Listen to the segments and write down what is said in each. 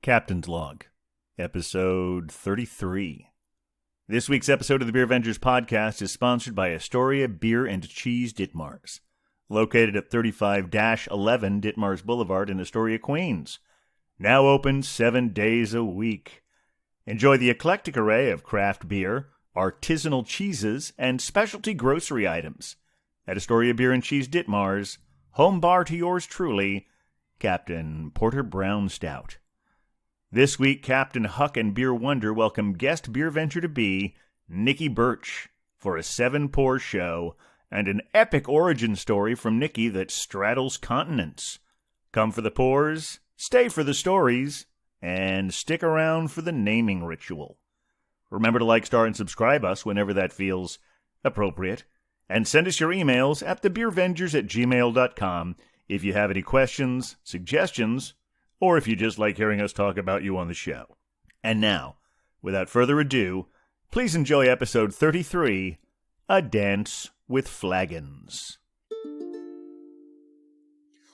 Captain's Log, Episode 33. This week's episode of the Beer Avengers podcast is sponsored by Astoria Beer and Cheese Ditmars, located at 35-11 Ditmars Boulevard in Astoria, Queens. Now open 7 days a week. Enjoy the eclectic array of craft beer, artisanal cheeses, and specialty grocery items at Astoria Beer and Cheese Ditmars, home bar to yours truly, Captain Porter Brown Stout. This week, Captain Huck and Beer Wonder welcome guest beer venture to be Nicki Burch for a 7-pour show and an epic origin story from Nicki that straddles continents. Come for the pours, stay for the stories, and stick around for the naming ritual. Remember to like, star, and subscribe us whenever that feels appropriate. And send us your emails at thebeervengers@gmail.com if you have any questions, suggestions, or if you just like hearing us talk about you on the show. And now, without further ado, please enjoy episode 33, A Dance with Flagons.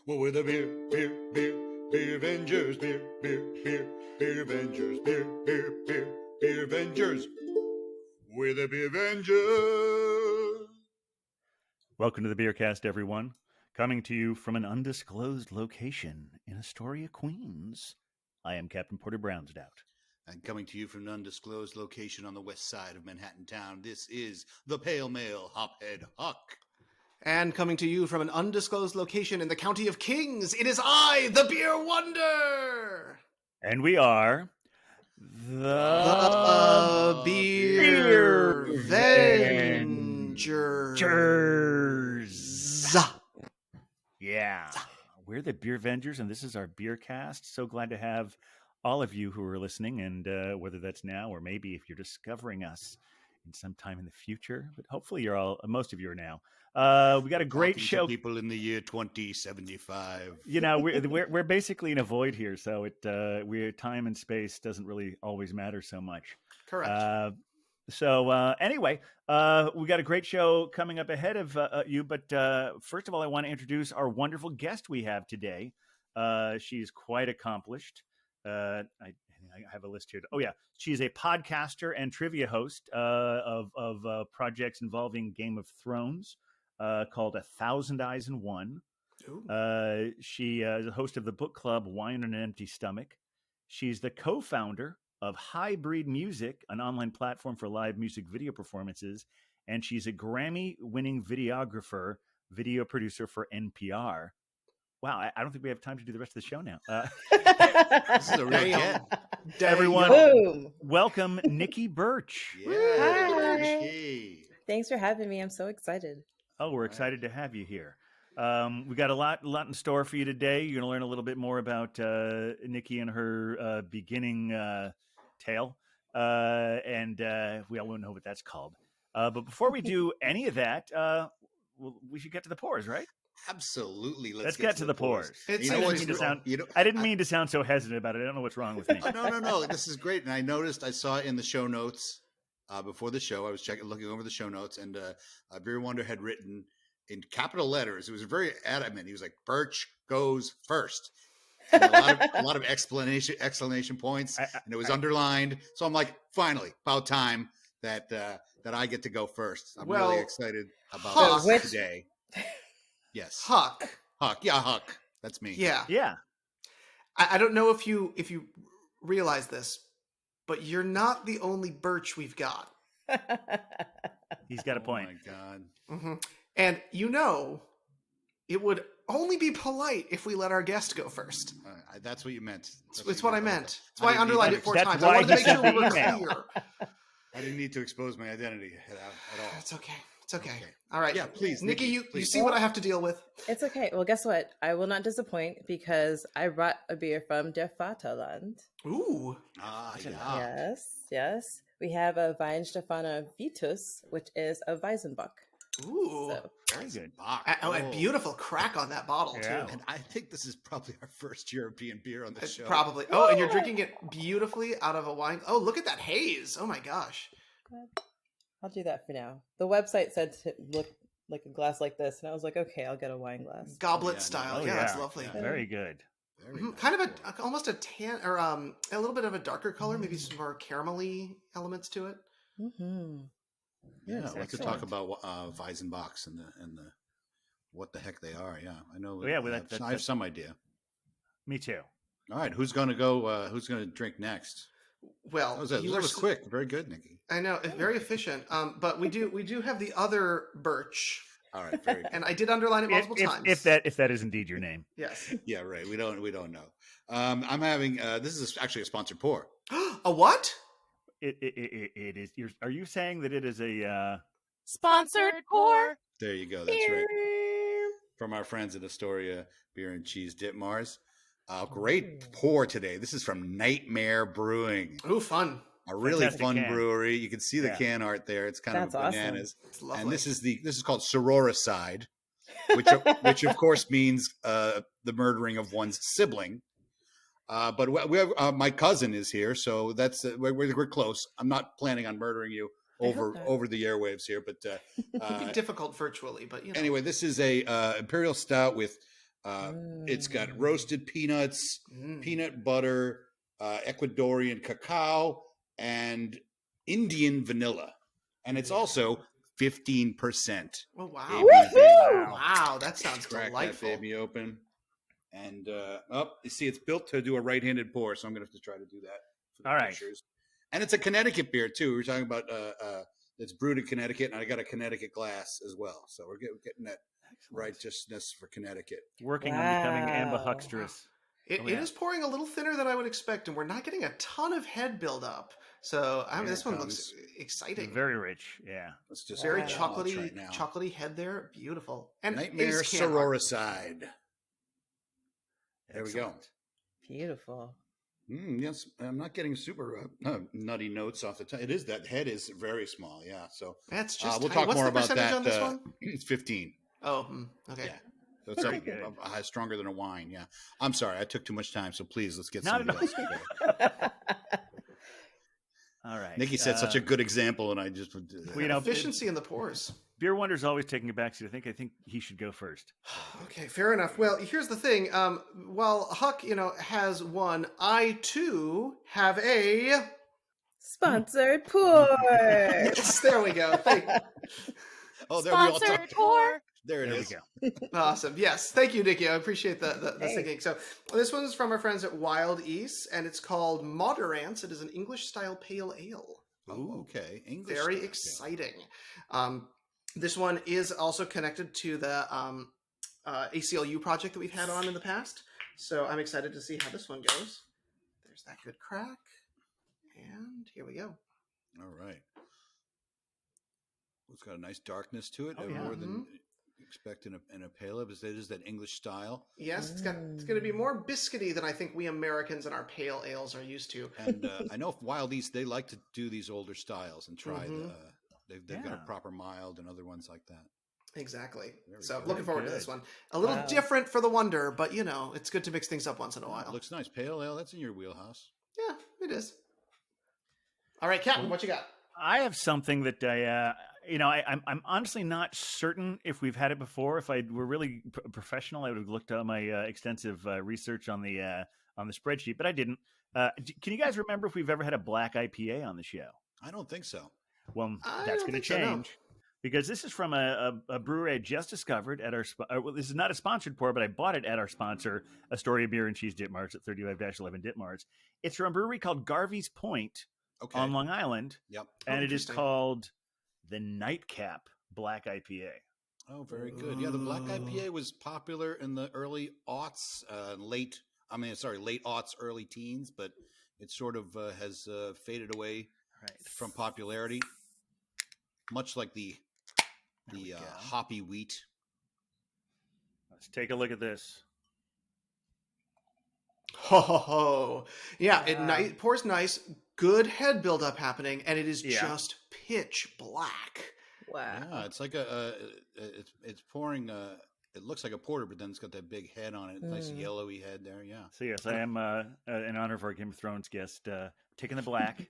Well, we're the beer Avengers, beer Avengers, beer Avengers. We're the beer Avengers. Welcome to the Beercast, everyone. Coming to you from an undisclosed location in Astoria, Queens, I am Captain Porter Brown Stout. And coming to you from an undisclosed location on the west side of Manhattan town, this is the Pale Male Hophead Huck. And coming to you from an undisclosed location in the County of Kings, it is I, the Beer Wonder! And we are the Beer Avengers. Yeah, we're the Beer Avengers, and this is our beer cast. So glad to have all of you who are listening, and whether that's now or maybe if you're discovering us in some time in the future, but hopefully most of you are now. We got a great show. People in the year 2075. You know, we're basically in a void here, so time and space doesn't really always matter so much. Correct. Anyway, we got a great show coming up ahead of you. But first of all, I want to introduce our wonderful guest we have today. She's quite accomplished. I have a list here. She's a podcaster and trivia host of projects involving Game of Thrones called 1,000 Eyes in One. She is a host of the book club Wine on an Empty Stomach. She's the co-founder of Hybrid Music, an online platform for live music video performances, and she's a Grammy-winning videographer, video producer for NPR. Wow, I don't think we have time to do the rest of the show now. This is a real get. Everyone, welcome Nicki Burch. Yeah. Hi. Thanks for having me. I'm so excited. Oh, we're excited to have you here. We got a lot in store for you today. You're going to learn a little bit more about Nicki and her beginning tale, and we all know what that's called. But before we do any of that, we should get to the pours, right? Absolutely. Let's get to the pours. I didn't mean to sound so hesitant about it. I don't know what's wrong with me. No. This is great. And I saw in the show notes before the show, I was looking over the show notes, and Beer Wonder had written in capital letters. It was very adamant. He was like, Birch goes first. And a lot of exclamation points, and it was underlined. So I'm like, finally, about time that I get to go first. I'm really excited about this today. Yes, Huck. Yeah, Huck. That's me. Yeah. I don't know if you realize this, but you're not the only Birch we've got. He's got a point. Oh my God. Mm-hmm. And it would only be polite if we let our guest go first. That's what you meant. It's what I meant. That's why I underlined it 4 times. I wanted to make sure we were clear. I didn't need to expose my identity at all. It's okay. All right. Yeah, please. Nicki, you see what I have to deal with? It's okay. Well, guess what? I will not disappoint because I brought a beer from Der Vaterland. Ooh. Yeah. Yes. We have a Weinstefaner Vitus, which is a Weissenbock. Ooh. So, very good. A beautiful crack on that bottle, too. And I think this is probably our first European beer on the show. Probably. Oh, and you're drinking it beautifully out of a wine. Oh, look at that haze. Oh, my gosh. I'll do that for now. The website said to look like a glass like this, and I was like, okay, I'll get a wine glass. Goblet style. Yeah, that's lovely. Very good. Very nice Kind of pour. almost a tan or a little bit of a darker color, maybe some more caramelly elements to it. Mm-hmm. Yeah, Yes, I'd like to talk excellent. about Weissenbocks and the what the heck they are. Yeah, I know. Oh, yeah, well, I have some idea. Me too. All right, who's going to go? Who's going to drink next? Well, That was quick. Very good, Nikki. I know, very efficient. But we do have the other Birch, All right, very good. and I did underline it multiple times. If that is indeed your name. Yes. Yeah, right. We don't know. I'm having this is actually a sponsored pour. A what? It is. Are you saying that it is a Sponsored pour. There you go. That's right. From our friends at Astoria Beer and Cheese Ditmars. Great pour today. This is from Nightmare Brewing. Ooh, fun. A really Fantastic fun can. brewery. You can see the can art there. It's kind That's of awesome. bananas. It's lovely. And this is called sororicide, which of course means the murdering of one's sibling. But we have my cousin is here, so that's we're close. I'm not planning on murdering you over the airwaves here, but It'd be difficult virtually, but anyway, this is a imperial stout with it's got roasted peanuts, peanut butter, Ecuadorian cacao, and Indian vanilla, and it's also 15%. Oh wow! ABV. Wow, that sounds Crack delightful. that baby open, and you see, it's built to do a right-handed pour, so I'm gonna have to try to do that. For the All right. pictures. And it's a Connecticut beer too. We were talking about it's brewed in Connecticut, and I got a Connecticut glass as well, so we're getting that righteousness for Connecticut. working on becoming Wow. ambihuxtrous? It is pouring a little thinner than I would expect, and we're not getting a ton of head buildup. So Here this it one comes. looks exciting. Very rich. Yeah. Let's just Very get that much chocolatey, right now. chocolatey head there. Beautiful. And Nightmare ace can art. sororicide. There we go. Excellent. Beautiful. Yes, I'm not getting super nutty notes off the top. It is that head is very small. Yeah, so That's just we'll tiny. talk What's more the about percentage that. on this one? It's 15. Oh, okay. Yeah. So it's Very good. stronger than a wine. Yeah. I'm sorry. I took too much time. So please, let's get Not somebody at else to go. All right. Nikki set such a good example, and I just Well, you know, Efficiency in the pours. Beer Wonder's always taking a backseat. I think he should go first. Okay, fair enough. Well, here's the thing. While Huck, has one, I too have a. Sponsored pour. Yes, there we go. Oh, there we all Sponsored talked. pour. There it There we is. go. Awesome. Yes. Thank you, Nikki. I appreciate the Hey. singing. So this one's from our friends at Wild East, and it's called Moderance. It is an English-style pale ale. Oh, okay. English. Very style, yeah. exciting. This one is also connected to the ACLU project that we've had on in the past. So I'm excited to see how this one goes. There's that good crack. And here we go. All right. It's got a nice darkness to it, Oh, yeah. more than you expect in a pale ale. It is that English style. Yes, it's going to be more biscuity than I think we Americans and our pale ales are used to. And I know Wild East, they like to do these older styles and try Mhm. they've got a proper mild and other ones like that. Exactly. Very So good. looking forward to Good. this one. A little Wow. different for the wonder, but it's good to mix things up once in a It while. looks nice. Pale ale, that's in your wheelhouse. Yeah, it is. All right, Captain, what you got? I have something that I'm honestly not certain if we've had it before. If I were really professional, I would have looked at my extensive research on the spreadsheet, but I didn't. Can you guys remember if we've ever had a black IPA on the show? I don't think so. Well, I that's don't going to think so, no. change because this is from a brewery I just discovered at our. Well, this is not a sponsored pour, but I bought it at our sponsor, Astoria Beer and Cheese Ditmars at 35-11 Ditmars. It's from a brewery called Garvey's Point Okay. on Long Island, Yep. and it is interesting. called the Nightcap Black IPA. Oh, very good. Yeah, the black IPA was popular in the early aughts, late aughts, early teens, but it sort of has faded away Right. from popularity, much like the There we go. hoppy wheat. Let's take a look at this. Ho ho ho! Yeah, it pours nice, good head buildup happening, and it is Yeah. just pitch black. Wow. Yeah, it's like it's pouring. It looks like a porter, but then it's got that big head on it, nice yellowy head there. Yeah. So yes, I am in honor of our Game of Thrones guest, taking the black.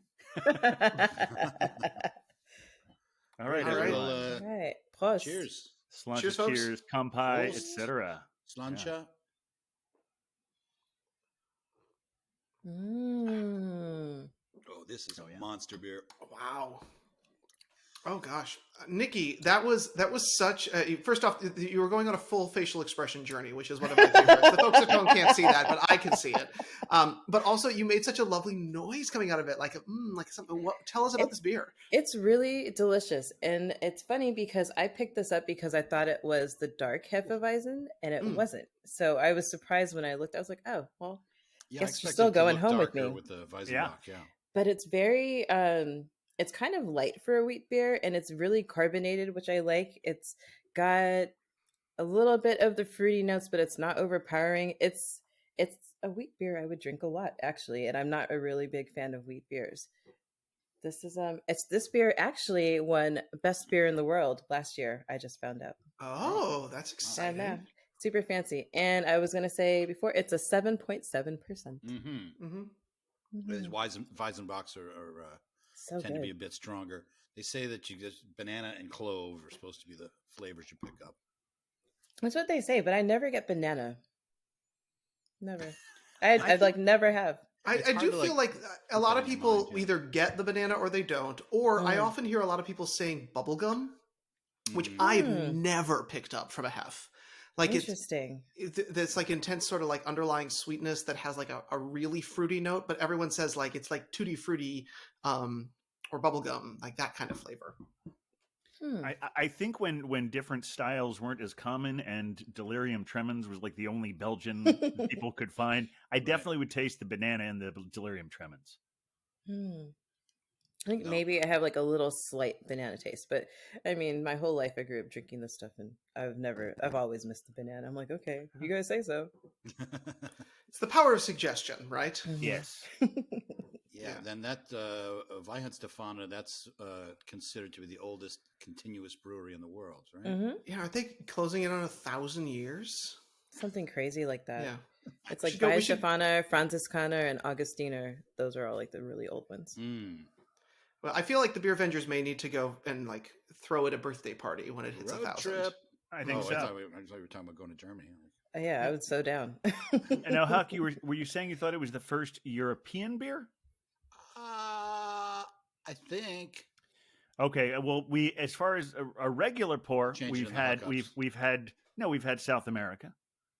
All right, All right. everyone. Well, All right. Prost. cheers. Slancha, Cheers, folks. cheers, kampai, Prost. etc. Slancha. Mm. Oh, this is Oh, a yeah. monster beer. Wow. Oh gosh, Nikki, that was such. First off, you were going on a full facial expression journey, which is one of my favorites. The folks at home can't see that, but I can see it. But also, you made such a lovely noise coming out of it, like like something. Tell us about this beer. It's really delicious, and it's funny because I picked this up because I thought it was the dark Hefeweizen, and it wasn't. So I was surprised when I looked. I was like, "Oh, well, Yeah, I guess you're expected still it to going look home with darker me." with the Weissenbock. Yeah. But it's very it's kind of light for a wheat beer, and it's really carbonated, which I like. It's got a little bit of the fruity notes, but it's not overpowering. It's a wheat beer I would drink a lot, actually, and I'm not a really big fan of wheat beers. This beer actually won best beer in the world last year. I just found out. Oh, that's I exciting. know. Super fancy. And I was going to say before, it's a 7.7%. Mm-hmm. Mm-hmm. These Weissenbocks are So tend to be a good. bit stronger. They say that you just banana and clove are supposed to be the flavors you pick up. That's what they say, but I never get banana. Never. I I like never have. I It's do hard to, feel like, like a lot put of that in your people mind, yeah. either get the banana or they don't. Or I Mm. often hear a lot of people saying bubblegum, which Mhm. I've Mm. never picked up from a hef. Like Interesting. it's like intense sort of like underlying sweetness that has like a really fruity note, but everyone says like it's like tutti frutti or bubblegum, like that kind of flavor. I think when different styles weren't as common and delirium tremens was like the only Belgian people could find, I definitely would taste the banana and the delirium tremens. I think No. maybe I have like a little slight banana taste, but I mean, my whole life I grew up drinking this stuff, and I've always missed the banana. I'm like, okay, if you guys say so. It's the power of suggestion, right? Yes. Yeah, then that Weihenstephaner, that's considered to be the oldest continuous brewery in the world, right? Mm-hmm. Yeah, aren't they closing in on 1,000 years? Something crazy like that. Yeah. It's like We should- Weissenbock, Franziskaner, and Augustiner. Those are all like the really old ones. Mm. Well, I feel like the Beer Avengers may need to go and like throw it a birthday party when it hits Road 1,000. trip. I think Oh, so. I thought we were talking about going to Germany. Yeah, I was so down. And now, Huck, were you saying you thought it was the first European beer? I think. Okay, well, we as far as a regular pour, Change it we've in the had hookups. we've had South America.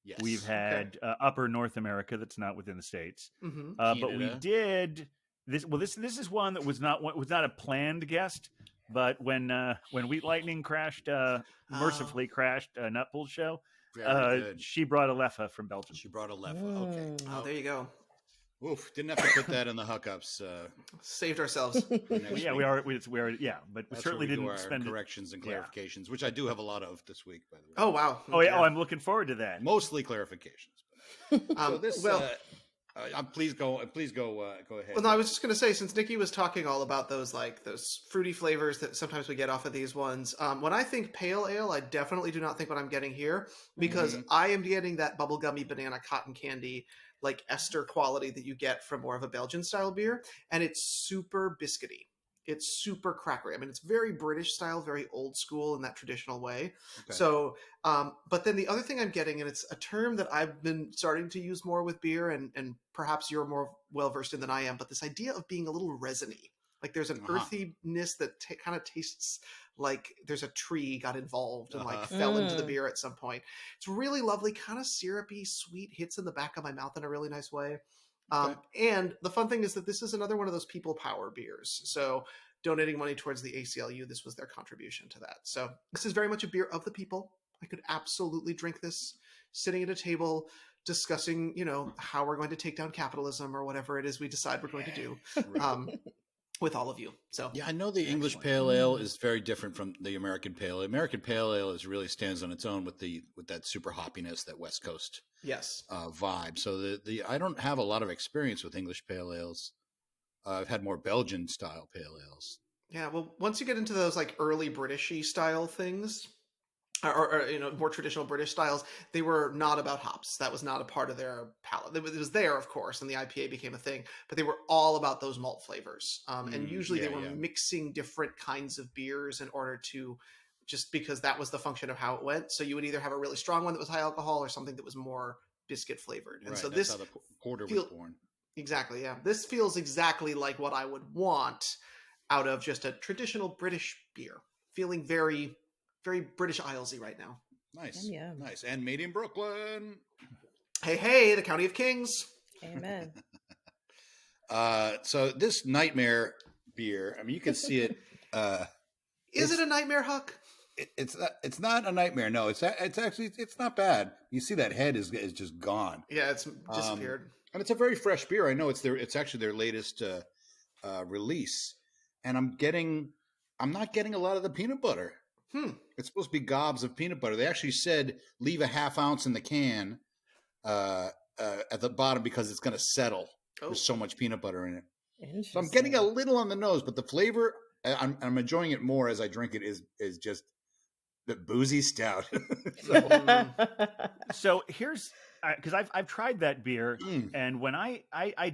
Yes. We've had Upper North America that's not within the states. Mm-hmm. But we Canada. did this. Well, this is one that was not a planned guest. But when Wheat Lightning crashed, mercifully crashed a Nutbull show, Very good. she brought a Leffe from Belgium. She brought a Leffe. Okay. Oh, there you go. Oof! Didn't have to put that in the hookups. Saved ourselves. For next Well, yeah, week. we are. Yeah, but we That's certainly where we do didn't our spend it. corrections and Yeah. clarifications, which I do have a lot of this week, by the way. Oh, wow. Oh yeah, I'm looking forward to that. Mostly clarifications. So this. well, please go ahead. Well, no, I was just going to say, since Nikki was talking all about those fruity flavors that sometimes we get off of these ones, when I think pale ale, I definitely do not think what I'm getting here, because I am getting that bubblegummy banana cotton candy, like ester quality that you get from more of a Belgian style beer, and it's super biscuity. It's super crackery. I mean, it's very British style, very old school in that traditional way. Okay. So, but then the other thing I'm getting, and it's a term that I've been starting to use more with beer, and perhaps you're more well-versed in than I am, but this idea of being a little resiny. Like there's an earthiness that kind of tastes like there's a tree got involved and like fell into the beer at some point. It's really lovely, kind of syrupy, sweet, hits in the back of my mouth in a really nice way. And the fun thing is that this is another one of those people power beers. So donating money towards the ACLU, this was their contribution to that. So this is very much a beer of the people. I could absolutely drink this sitting at a table discussing, how we're going to take down capitalism or whatever it is we decide we're going to do with all of you. So yeah, I know the English Pale Ale is very different from the American Pale Ale. American Pale Ale really stands on its own with that super hoppiness, that West Coast vibe. So I don't have a lot of experience with English Pale Ales. I've had more Belgian style Pale Ales. Yeah, well, once you get into those like early Britishy style things, or more traditional British styles, they were not about hops. That was not a part of their palate. It was there, of course, and the IPA became a thing, but they were all about those malt flavors. And usually they were mixing different kinds of beers in order to, just because that was the function of how it went. So you would either have a really strong one that was high alcohol or something that was more biscuit flavored. And so that's how the porter was born. Exactly, yeah. This feels exactly like what I would want out of just a traditional British beer. Feeling very, very British Islesy right now. Nice, Yum, yum. nice, and made in Brooklyn. Hey, hey, the County of Kings. Amen. So this nightmare beer, I mean, you can see it. Is it a nightmare, Huck? It's not a nightmare. No, it's actually it's not bad. You see that head is just gone. Yeah, it's disappeared. And it's a very fresh beer. I know it's actually their latest release, and I'm not getting a lot of the peanut butter. It's supposed to be gobs of peanut butter. They actually said leave a half ounce in the can at the bottom because it's going to settle. There's so much peanut butter in it. So I'm getting a little on the nose, but the flavor, I'm enjoying it more as I drink it. Is just the boozy stout. So here's because I've tried that beer, and when I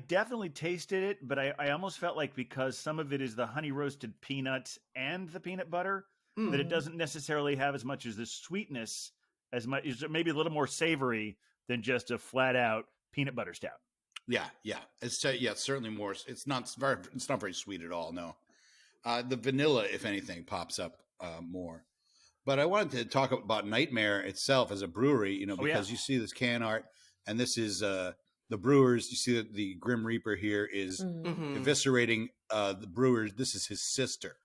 definitely tasted it, but I almost felt like because some of it is the honey roasted peanuts and the peanut butter, that it doesn't necessarily have as much as the sweetness, as much maybe a little more savory than just a flat out peanut butter stout. Yeah. It's certainly more. It's not very sweet at all. No, the vanilla, if anything, pops up more. But I wanted to talk about Nightmare itself as a brewery, because you see this can art, and this is the brewers. You see that the Grim Reaper here is eviscerating the brewers. This is his sister,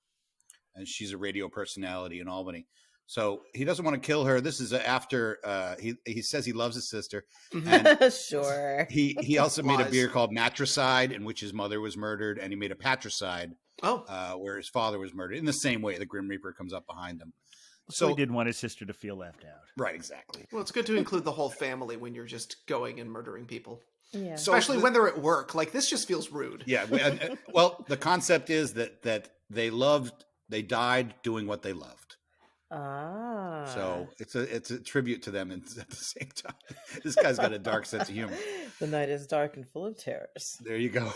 and she's a radio personality in Albany. So he doesn't want to kill her. This is after he says he loves his sister. And Sure. He also made a beer called Matricide, in which his mother was murdered, and he made a Patricide, where his father was murdered. In the same way, the Grim Reaper comes up behind him. So he didn't want his sister to feel left out. Right, exactly. Well, it's good to include the whole family when you're just going and murdering people. Yeah. Especially when they're at work. Like, this just feels rude. Yeah. Well, the concept is that they died doing what they loved. Ah. So it's a tribute to them, and at the same time, this guy's got a dark sense of humor. The night is dark and full of terrors. There you go.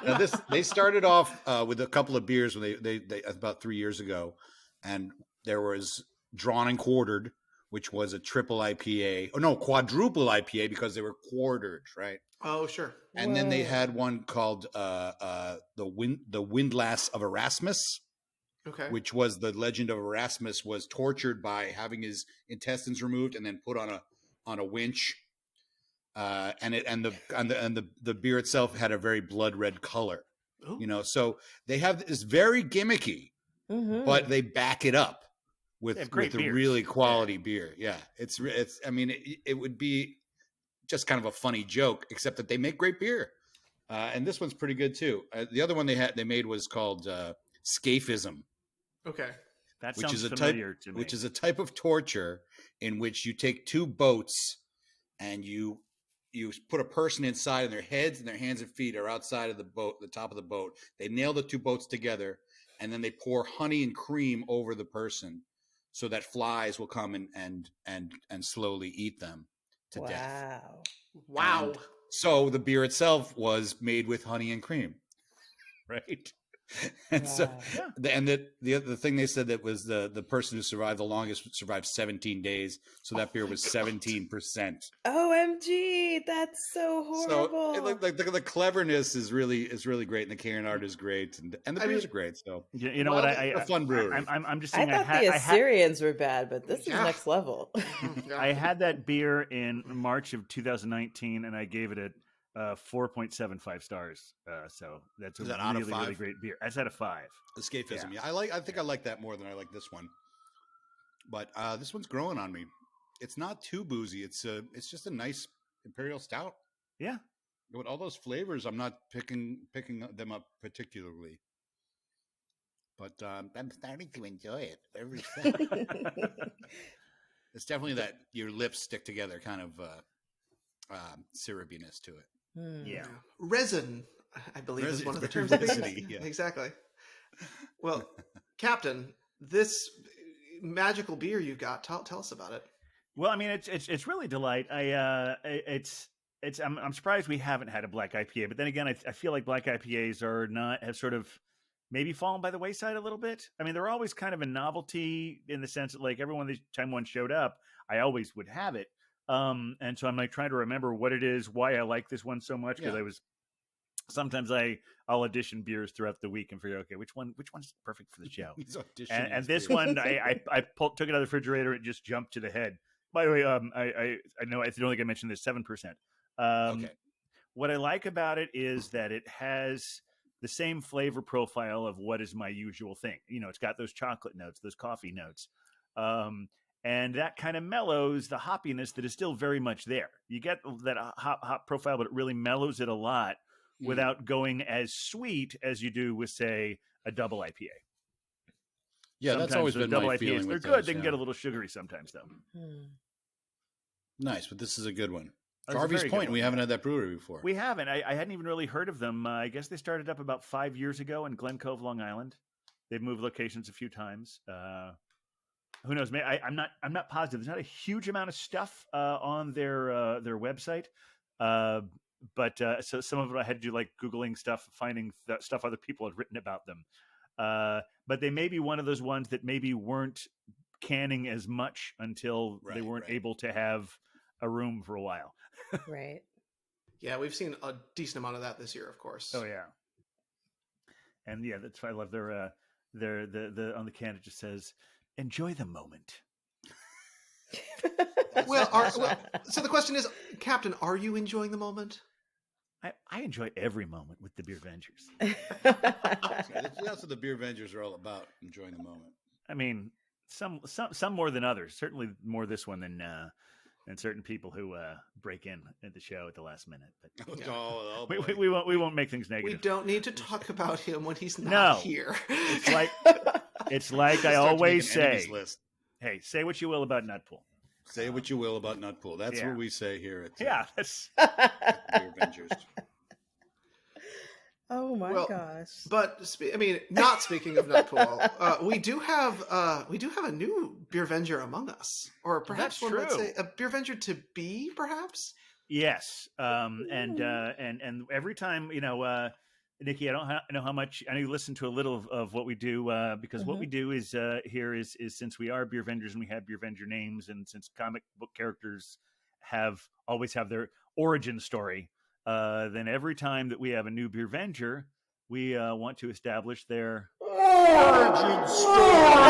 Now they started off with a couple of beers when they about 3 years ago, and there was Drawn and Quartered, which was a triple IPA. Oh no, quadruple IPA because they were quartered, right? Oh sure. And then they had one called the Windlass of Erasmus. Okay. Which was the legend of Erasmus was tortured by having his intestines removed and then put on a winch, and the beer itself had a very blood red color. Ooh. So they have this very gimmicky, but they back it up with a really quality beer. Yeah, it's I mean it would be just kind of a funny joke, except that they make great beer, and this one's pretty good too. The other one they made was called Scafism. Okay. That sounds familiar to me. Which is a type of torture in which you take two boats and you put a person inside, and their heads and their hands and feet are outside of the boat, the top of the boat. They nail the two boats together, and then they pour honey and cream over the person so that flies will come and slowly eat them to death. Wow. And so the beer itself was made with honey and cream. Right? And so, the other thing they said that was the person who survived the longest survived 17 days. So that beer was 17%. OMG, that's so horrible. So the cleverness is really great, and the can art is great, and the beers are great. So you know what? A fun brewery. I'm just saying. I thought the Assyrians were bad, but this is next level. I had that beer in March of 2019, and I gave it a 4.75 stars. So that's really great beer. That's out of 5. Escapism. Yeah. I think I like that more than I like this one. But this one's growing on me. It's not too boozy. It's just a nice imperial stout. Yeah. With all those flavors, I'm not picking them up particularly. But I'm starting to enjoy it. It's definitely that your lips stick together kind of syrupiness to it. Yeah. Resin, I believe, is one of the terms. Yeah. Exactly. Well, Captain, this magical beer you got, tell us about it. Well, I mean, it's really delight. I'm surprised we haven't had a black IPA, but then again, I feel like black IPAs have sort of maybe fallen by the wayside a little bit. I mean, they're always kind of a novelty in the sense that, like, every time one showed up, I always would have it. And so I'm like trying to remember what it is, why I like this one so much, because Yeah. sometimes I'll audition beers throughout the week and figure, okay, which one's perfect for the show. He's auditioning And his this beers. one, took it out of the refrigerator. It just jumped to the head. By the way, I know I don't think I mentioned this, 7%. Okay. What I like about it is that it has the same flavor profile of what is my usual thing. You know, it's got those chocolate notes, those coffee notes. And that kind of mellows the hoppiness that is still very much there. You get that hop profile, but it really mellows it a lot without going as sweet as you do with, say, a double IPA. Yeah, Sometimes that's always the been double my IPAs, feeling they're with good. those, They can yeah. get a little sugary sometimes, though. Nice, but this is a good one. That's a Garvey's very good Point, one, we yeah. haven't had that brewery before. We haven't. I hadn't even really heard of them. I guess they started up about 5 years ago in Glen Cove, Long Island. They've moved locations a few times. Who knows? I'm not positive. There's not a huge amount of stuff on their website, but so some of it I had to do like Googling stuff, finding stuff other people had written about them. But they may be one of those ones that maybe weren't canning as much until they weren't able to have a room for a while. Right. Yeah, we've seen a decent amount of that this year, of course. Oh yeah, and yeah, that's why I love their the on the can it just says enjoy the moment. So the question is, Captain, are you enjoying the moment? I enjoy every moment with the Beer Vengers. That's what the Beer Vengers are all about, enjoying the moment. I mean, some more than others. Certainly more this one than certain people who break in at the show at the last minute. But we won't make things negative. We don't need to talk about him when he's not here. It's like I always say. Hey, say what you will about Nutpool. Say what you will about Nutpool. That's what we say here at that's Beer Vengers. Oh my gosh! But not speaking of Nutpool, we do have a new Beer Venger among us, or perhaps one might say a Beer Venger to be, perhaps. Yes, and every time Nicki, I don't know how much. I know you listen to a little of what we do because what we do is here is since we are Beer Vendors and we have Beer Venger names, and since comic book characters always have their origin story, then every time that we have a new Beer Venger, we want to establish their origin story.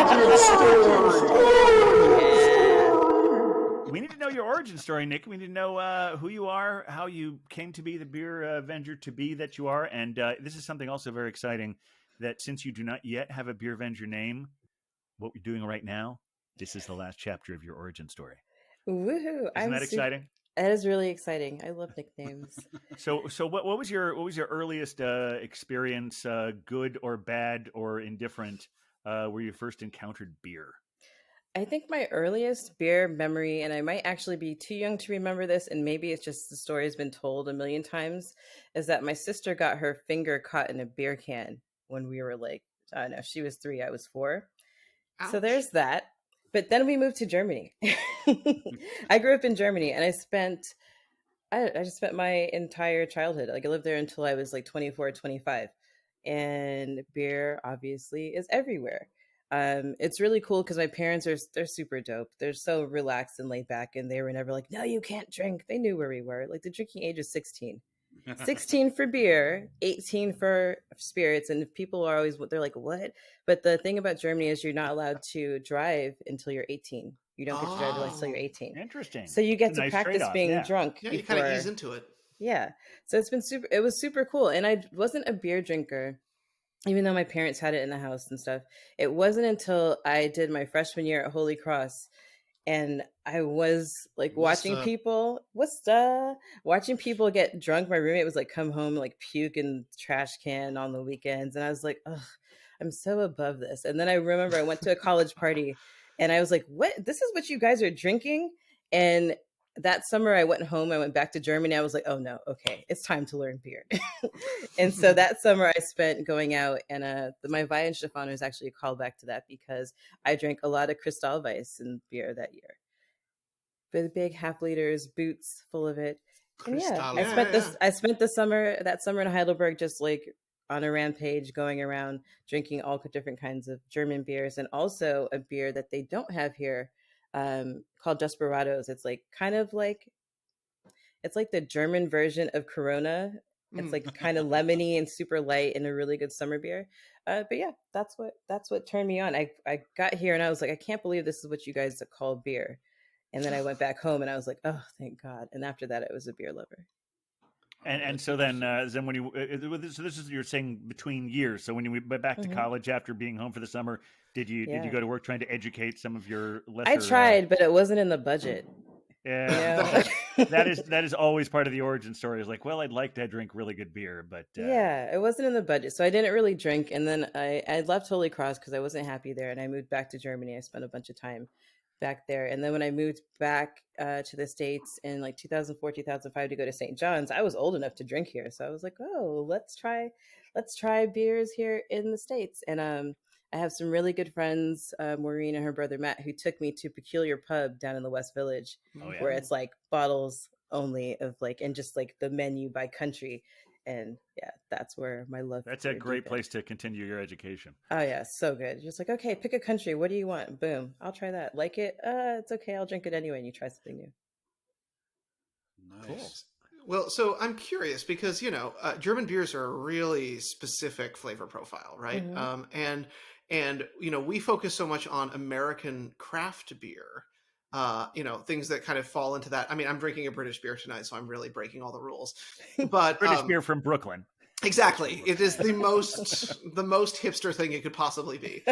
We need to know your origin story, Nick. We need to know who you are, how you came to be the Beer Venger to be that you are. And this is something also very exciting, that since you do not yet have a Beer Venger name, what we're doing right now, this is the last chapter of your origin story. Woohoo! Isn't that exciting? That is really exciting. I love nicknames. So what was your earliest experience, good or bad or indifferent, where you first encountered beer? I think my earliest beer memory, and I might actually be too young to remember this, and maybe it's just the story has been told a million times, is that my sister got her finger caught in a beer can when we were like, I don't know, she was 3, I was 4. Ouch. So there's that. But then we moved to Germany. I grew up in Germany, and I just spent my entire childhood. Like I lived there until I was like 24, 25. And beer obviously is everywhere. It's really cool because my parents they're super dope. They're so relaxed and laid back, and they were never like, no, you can't drink. They knew where we were. Like the drinking age is 16. 16 for beer, 18 for spirits. And people are always, they're like, what? But the thing about Germany is you're not allowed to drive until you're 18. You don't get to drive until you're 18. Interesting. So you get to practice being drunk. Yeah, you kind of ease into it. Yeah. So it was super cool. And I wasn't a beer drinker, even though my parents had it in the house and stuff. It wasn't until I did my freshman year at Holy Cross, and I was like watching people get drunk. My roommate was like come home and like puke in the trash can on the weekends. And I was like, ugh, I'm so above this. And then I remember I went to a college party and I was like, what? This is what you guys are drinking? And that summer I went home, I went back to Germany. I was like, oh no, okay, it's time to learn beer. And so that summer I spent going out, and my Weissenbock is actually a callback to that because I drank a lot of Crystal Weiss and beer that year. The big half liters, boots full of it. And I spent that summer in Heidelberg just like on a rampage, going around drinking all different kinds of German beers, and also a beer that they don't have here called Desperados. It's like kind of like it's like the German version of Corona. It's like kind of lemony and super light and a really good summer beer. But yeah, that's what turned me on. I got here and I was like, I can't believe this is what you guys call beer. And then I went back home and I was like, oh, thank God. And after that, I was a beer lover. And so then when you so this is you're saying between years. So when you went back to college after being home for the summer, did you go to work trying to educate some of your lesser? I tried, but it wasn't in the budget. Yeah, that is always part of the origin story. Is like, well, I'd like to drink really good beer, but yeah, it wasn't in the budget, so I didn't really drink. And then I left Holy Cross because I wasn't happy there, and I moved back to Germany. I spent a bunch of time back there, and then when I moved back to the States in like 2004, 2005 to go to St. John's, I was old enough to drink here, so I was like, oh, let's try beers here in the States. And I have some really good friends, Maureen and her brother Matt, who took me to Peculiar Pub down in the West Village, where it's like bottles only of like, and just like the menu by country. And yeah, that's where my love. That's a great place to continue your education. Oh yeah, so good. Just like, okay, pick a country. What do you want? Boom, I'll try that. Like it? It's okay. I'll drink it anyway. And you try something new. Nice. Cool. Well, so I'm curious because German beers are a really specific flavor profile, right? And we focus so much on American craft beer. Things that kind of fall into that. I mean, I'm drinking a British beer tonight, so I'm really breaking all the rules. But British beer from Brooklyn. Exactly. It is the most hipster thing it could possibly be.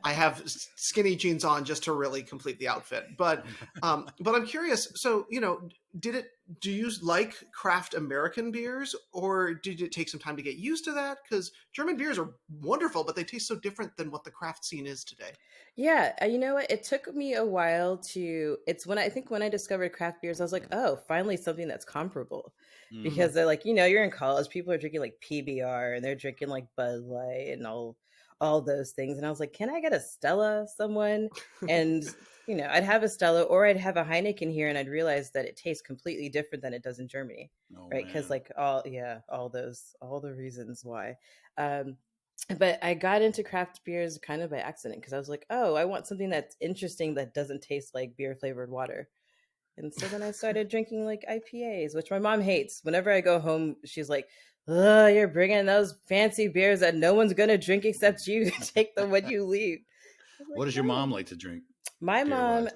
I have skinny jeans on just to really complete the outfit. But I'm curious. So, do you like craft American beers, or did it take some time to get used to that? Because German beers are wonderful, but they taste so different than what the craft scene is today. Yeah, you know what? It took me a while to. It's when I discovered craft beers, I was like, oh, finally something that's comparable. Because they're like, you're in college, people are drinking like PBR and they're drinking like Bud Light and all those things. And I was like, can I get a Stella, someone? And I'd have a Stella or I'd have a Heineken here, and I'd realize that it tastes completely different than it does in Germany, right? Because like all the reasons why. But I got into craft beers kind of by accident because I was like, oh, I want something that's interesting that doesn't taste like beer flavored water. And so then I started drinking like IPAs, which my mom hates. Whenever I go home, she's like, oh, you're bringing those fancy beers that no one's going to drink except you. Take them when you leave. Like, what does your mom like to drink? My mom,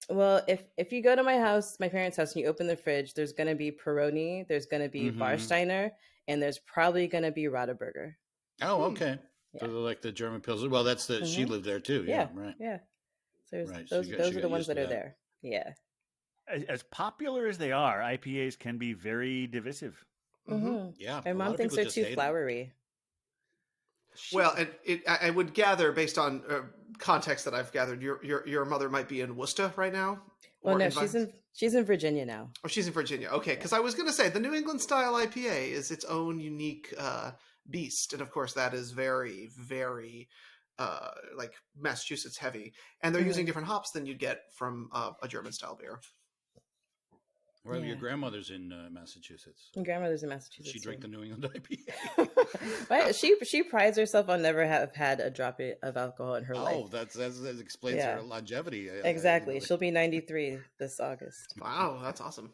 well, if you go to my house, my parents' house, and you open the fridge, there's going to be Peroni, there's going to be Warsteiner, and there's probably going to be Radeberger. Oh, okay. Yeah. So they're like the German Pilsner. Well, that's she lived there too. Yeah, right. Yeah. So those are the ones that are there. Yeah. As popular as they are, IPAs can be very divisive. Yeah, my mom thinks they're too flowery. Well, I would gather based on context that I've gathered, your mother might be in Worcester right now. Well, no, she's in Virginia now. Oh, she's in Virginia. Okay, because I was going to say the New England style IPA is its own unique beast, and of course that is very, very like Massachusetts heavy, and they're using different hops than you'd get from a German style beer. Well, your grandmother's in Massachusetts. My grandmother's in Massachusetts. She drank the New England IPA. Right? She prides herself on never have had a drop of alcohol in her life. Oh, that explains her longevity. Exactly. She'll be 93 this August. Wow, that's awesome.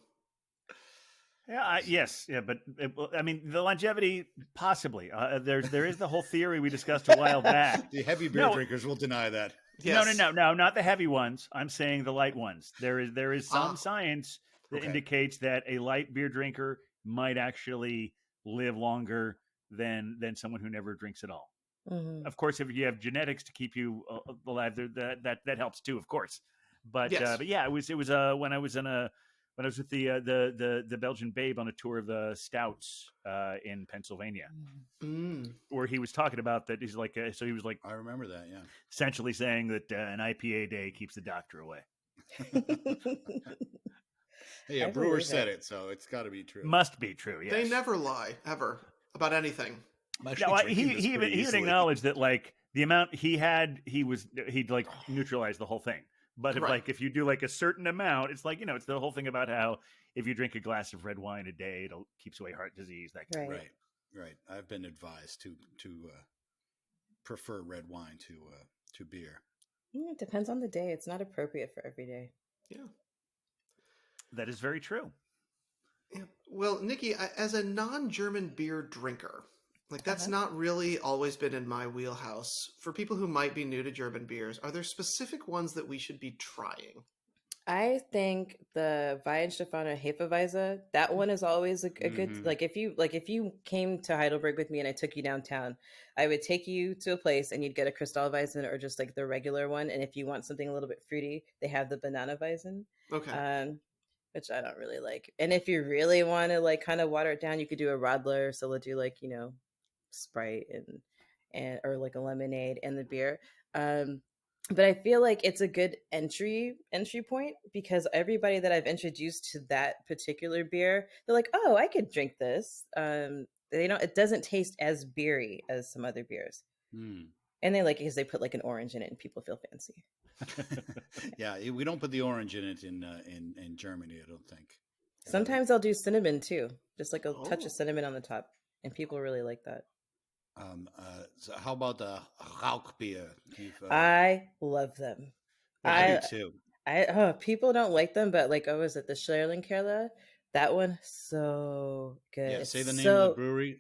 Yeah, yes, yeah, but the longevity possibly. There is the whole theory we discussed a while back. The heavy beer drinkers will deny that. Yes. No, not the heavy ones. I'm saying the light ones. There is some science that indicates that a light beer drinker might actually live longer than someone who never drinks at all. Of course, if you have genetics to keep you alive, that helps too, of course. But yeah, it was when I was with the Belgian Babe on a tour of the stouts in Pennsylvania, where he was talking about that. He's like, so he was like, I remember that, yeah. Essentially saying that an IPA day keeps the doctor away. Hey, a brewer said it, so it's got to be true. Must be true, yes. They never lie, ever, about anything. He even acknowledged that, like, the amount he'd like neutralize the whole thing. But if you do like a certain amount, it's like, it's the whole thing about how if you drink a glass of red wine a day, it keeps away heart disease. That kind of thing. Right. I've been advised to prefer red wine to beer. It depends on the day. It's not appropriate for every day. Yeah. That is very true. Yeah. Well, Nikki, as a non-German beer drinker, like that's Uh-huh. not really always been in my wheelhouse. For people who might be new to German beers, are there specific ones that we should be trying? I think the Weihenstephaner Hefeweizen, that one is always a good, Mhm. like if you came to Heidelberg with me and I took you downtown, I would take you to a place and you'd get a Kristallweizen or just like the regular one. And if you want something a little bit fruity, they have the Banana Weizen, Okay. which I don't really like. And if you really want to like kind of water it down, you could do a Radler, so they'll do like, Sprite and or like a lemonade and the beer. Um, but I feel like it's a good entry point because everybody that I've introduced to that particular beer, they're like, "Oh, I could drink this." They don't. It doesn't taste as beery as some other beers, Mm. and they like it because they put like an orange in it, and people feel fancy. Yeah, we don't put the orange in it in Germany, I don't think. Sometimes I'll do cinnamon too, just like a touch Oh. of cinnamon on the top, and people really like that. So how about the Rauchbier? I love them. I do too. People don't like them, but like, oh, is it the Schlerling That one, so good. Yeah, It's say the name of so, the brewery.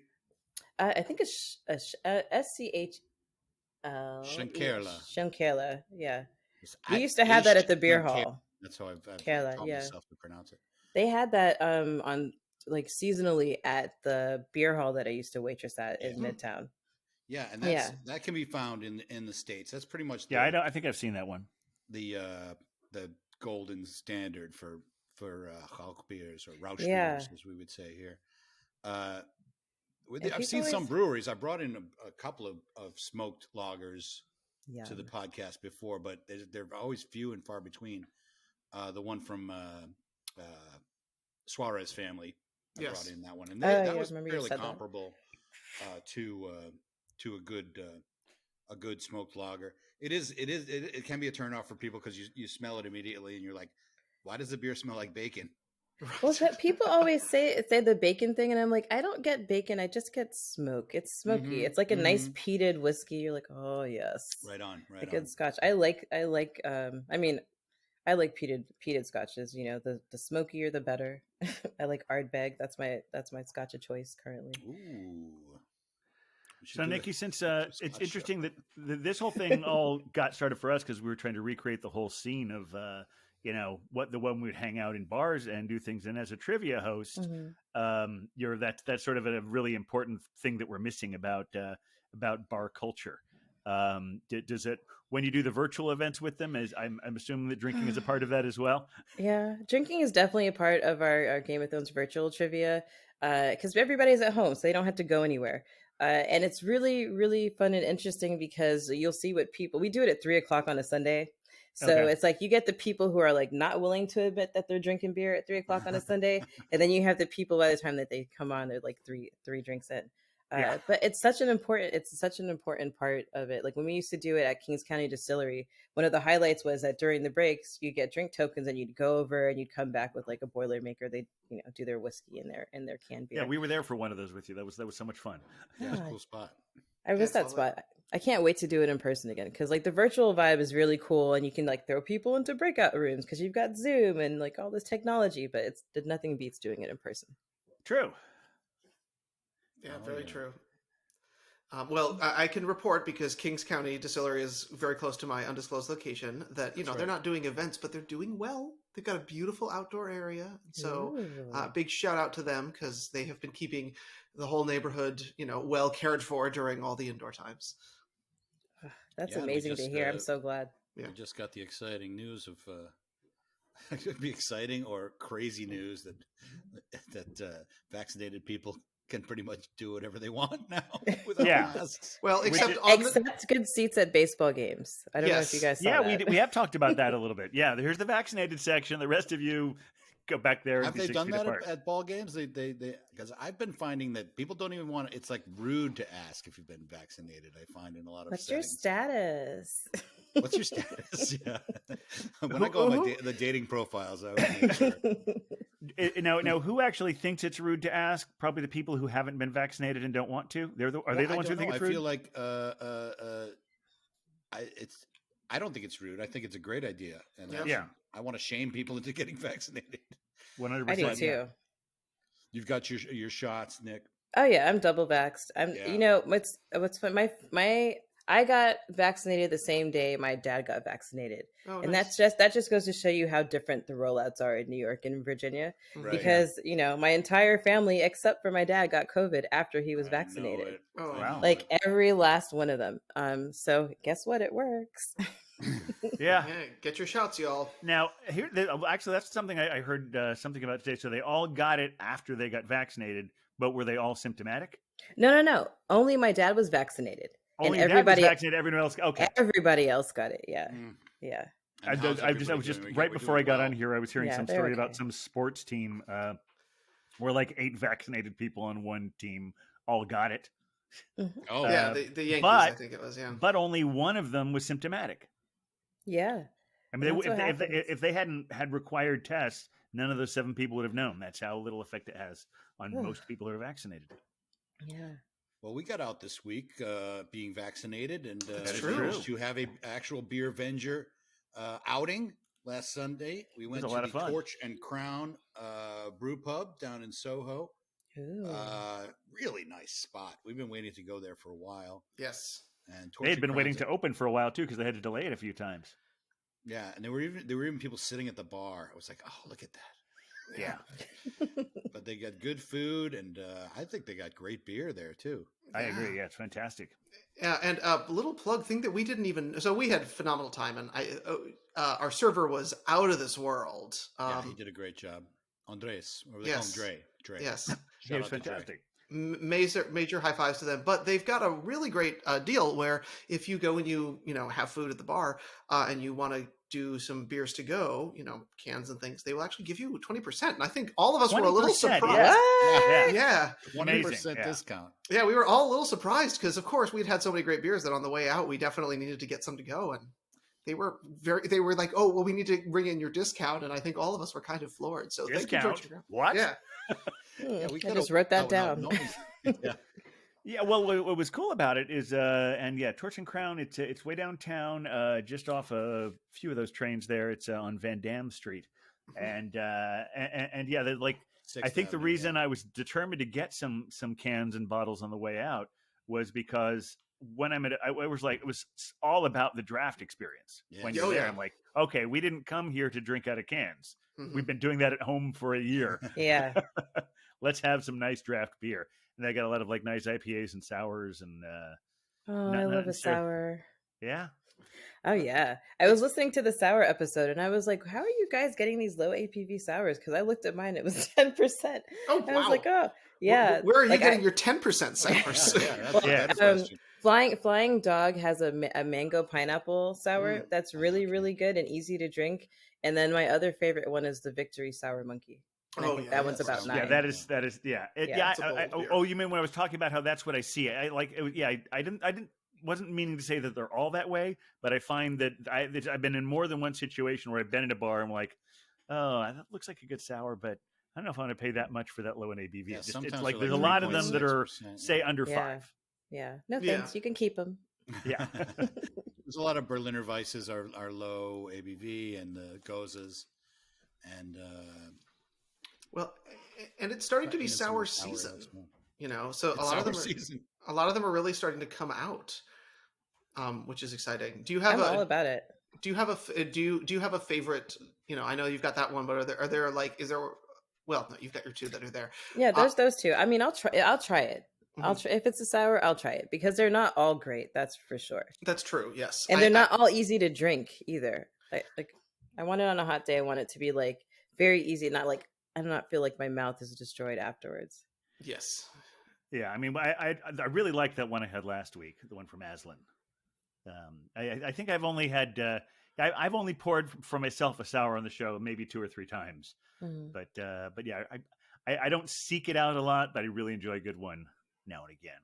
I think it's SCHL. Schenkerla. Schenkerla, yeah. It's We used to have that at the beer Schenkerla. hall. That's how I've Kerla, taught yeah. myself to pronounce it. They had that on like seasonally at the beer hall that I used to waitress at in Midtown. Yeah, and that can be found in the States. That's pretty much I think I've seen that one. The golden standard for Rauch beers or Rauch Yeah. beers, as we would say here. And I've seen people some breweries. I brought in a couple of smoked lagers Yeah. to the podcast before, but they're always few and far between. The one from Suarez family, I Yes. brought in that one, and Oh, that yeah, I was remember you fairly said that. comparable to a good smoked lager. It can be a turnoff for people because you smell it immediately and you're like, why does the beer smell like bacon? Well, that people always say the bacon thing, and I'm like, I don't get bacon. I just get smoke. It's smoky. Mhm, It's like a nice mhm. peated whiskey. You're like, oh yes, Right on, a right good on. Scotch. I like. I mean, I like peated Scotches. The smokier the better. I like Ardbeg. That's my Scotch of choice currently. Ooh. We should So, do Nikki, a since Scotch it's show. interesting that this whole thing all got started for us because we were trying to recreate the whole scene of, what the one we'd hang out in bars and do things. And as a trivia host, that's sort of a really important thing that we're missing about bar culture. Does it when you do the virtual events with them? I'm assuming that drinking is a part of that as well. Yeah, drinking is definitely a part of our Game of Thrones virtual trivia because everybody's at home, so they don't have to go anywhere. And it's really, really fun and interesting because you'll see what we do it at 3:00 on a Sunday. So Okay. it's like you get the people who are like not willing to admit that they're drinking beer at 3:00 on a Sunday. And then you have the people by the time that they come on, they're like three drinks in. Yeah. But it's such an important part of it. Like when we used to do it at Kings County Distillery, one of the highlights was that during the breaks you get drink tokens and you'd go over and you'd come back with like a Boilermaker. They'd do their whiskey in their canned beer. Yeah, we were there for one of those with you. That was so much fun. Yeah, it's a cool spot. I miss that spot. I can't wait to do it in person again because like the virtual vibe is really cool and you can like throw people into breakout rooms because you've got Zoom and like all this technology, but nothing beats doing it in person. True. Yeah, very true. Well, I can report because Kings County Distillery is very close to my undisclosed location that, they're not doing events, but they're doing well. They've got a beautiful outdoor area. So big shout out to them because they have been keeping the whole neighborhood, well cared for during all the indoor times. That's amazing to hear. I'm so glad. Yeah. We just got the exciting news of it could be exciting or crazy news that vaccinated people can pretty much do whatever they want now without masks. Well, except good seats at baseball games. I don't know if you guys saw that. we have talked about that a little bit. Yeah, here's the vaccinated section. The rest of you go back there. Have they done that at ball games? They because I've been finding that people don't even want. It's like rude to ask if you've been vaccinated. I find in a lot of What's settings. your status? What's your status? Yeah. When I go on the dating profiles, I would make sure. Now, who actually thinks it's rude to ask? Probably the people who haven't been vaccinated and don't want to. Are they the ones who think it's rude? I feel like I don't think it's rude. I think it's a great idea, and Yeah. I want to shame people into getting vaccinated. 100%. I do too. Yeah. You've got your shots, Nick. Oh yeah, I'm double vaxxed. Yeah. You know, what's fun? I got vaccinated the same day my dad got vaccinated, Oh, and nice. that just goes to show you how different the rollouts are in New York and Virginia. Right. Because you know, my entire family except for my dad got COVID after he was I know vaccinated. it. Oh, I wow. know Like it. every last one of them. So guess what? It works. Yeah. Yeah, get your shots, y'all. Now, actually, that's something I heard something about today. So they all got it after they got vaccinated, but were they all symptomatic? No. Only my dad was vaccinated, Only and your dad was everybody vaccinated. Everyone else, okay. Everybody else got it. Yeah, Mm. yeah. And how's I was everybody just doing? right We're before I doing got well. on here, I was hearing Yeah, some they're story okay. about some sports team where like 8 vaccinated people on one team all got it, Oh, Yeah, the Yankees, but- I think it was. Yeah. but only one of them was symptomatic. Yeah. I mean, That's what happens. if they hadn't had required tests, none of those 7 people would have known. That's how little effect it has on Ugh. most people who are vaccinated. Yeah. well, we got out this week being vaccinated, and That's we true. managed to have a actual Beer Avenger outing last Sunday. We went a to lot the of fun. Torch and Crown Brew Pub down in Soho. Ooh. Really nice spot. We've been waiting to go there for a while, Yes. and Torch They had and been waiting Crown's to open for a while too because they had to delay it a few times. Yeah, and there were even people sitting at the bar. I was like, oh, look at that. Yeah, But they got good food, and I think they got great beer there too. I agree. Yeah, it's fantastic. Yeah, and a little plug thing that we didn't even. So we had phenomenal time, and our server was out of this world. Yeah, he did a great job. Andres, or they Yes. call him Dre. Yes. Yeah, Shout it was out to Dre. fantastic. Major high fives to them, but they've got a really great deal where if you go and you have food at the bar and you want to do some beers to go, cans and things, they will actually give you 20%. And I think all of us were a little 20%, surprised. yeah. Yeah. 20% Amazing, yeah. discount. Yeah, we were all a little surprised because, of course, we'd had so many great beers that on the way out, we definitely needed to get some to go. And they were like, oh, well, we need to bring in your discount. And I think all of us were kind of floored. So thank you, Discount? George. What? Yeah. Yeah, we I could've- just wrote that oh, down. no, yeah. Yeah, well, what was cool about it is, Torch and Crown, it's way downtown, just off a few of those trains there. It's on Van Dam Street, and yeah, like I think the Avenue, reason I was determined to get some cans and bottles on the way out was because when I'm at, I was like, it was all about the draft experience. Yeah. When Oh, you're there, yeah. I'm like, okay, we didn't come here to drink out of cans. Mhm. We've been doing that at home for a year. Yeah. Let's have some nice draft beer. And they got a lot of like nice IPAs and sours and Oh, Not- I not love a sure. sour. yeah. Oh yeah. I was listening to the sour episode and I was like, how are you guys getting these low APV sours? Because I looked at mine, it was 10%. Oh, I was wow. like, oh yeah. Where are you Like, getting your 10% sours? That's Well, a better um, question. Flying Dog has a mango pineapple sour that's really, really good and easy to drink. And then my other favorite one is the Victory Sour Monkey. And I Oh, think yeah, that one's that's about awesome. Yeah, 9. that is yeah. Yeah, Yeah, it's a bold beer. oh, you mean when I was talking about how that's what I see? I like it, yeah. I wasn't meaning to say that they're all that way, but I find that I've been in more than one situation where I've been at a bar. I'm like, oh, that looks like a good sour, but I don't know if I want to pay that much for that low in ABV. Yeah, It's sometimes like they're there's like a lot of them that are 3.6%, say yeah. under Yeah. 5. Yeah. No Yeah. thanks. You can keep them. Yeah. There's a lot of Berliner Weisses are low ABV, and the Gozas, and Well, and it's starting to be you know, some sour of the sour season, as well. so It's a lot of sour them season. a lot of them are really starting to come out, which is exciting. Do you have I'm all about it. do you have a favorite? I know you've got that one, but are there like is there? Well, no, you've got your 2 that are there. Yeah, there's those 2. I mean, I'll try it. I'll Mhm. try if it's a sour, I'll try it because they're not all great, that's for sure. That's true. Yes, And they're not all easy to drink either. Like I want it on a hot day. I want it to be like very easy, not like I do not feel like my mouth is destroyed afterwards. Yes. Yeah, I mean, I really liked that one I had last week, the one from Aslan. I think I've only had I've only poured for myself a sour on the show maybe 2 or 3 times, Mhm. but yeah, I don't seek it out a lot, but I really enjoy a good one now and again.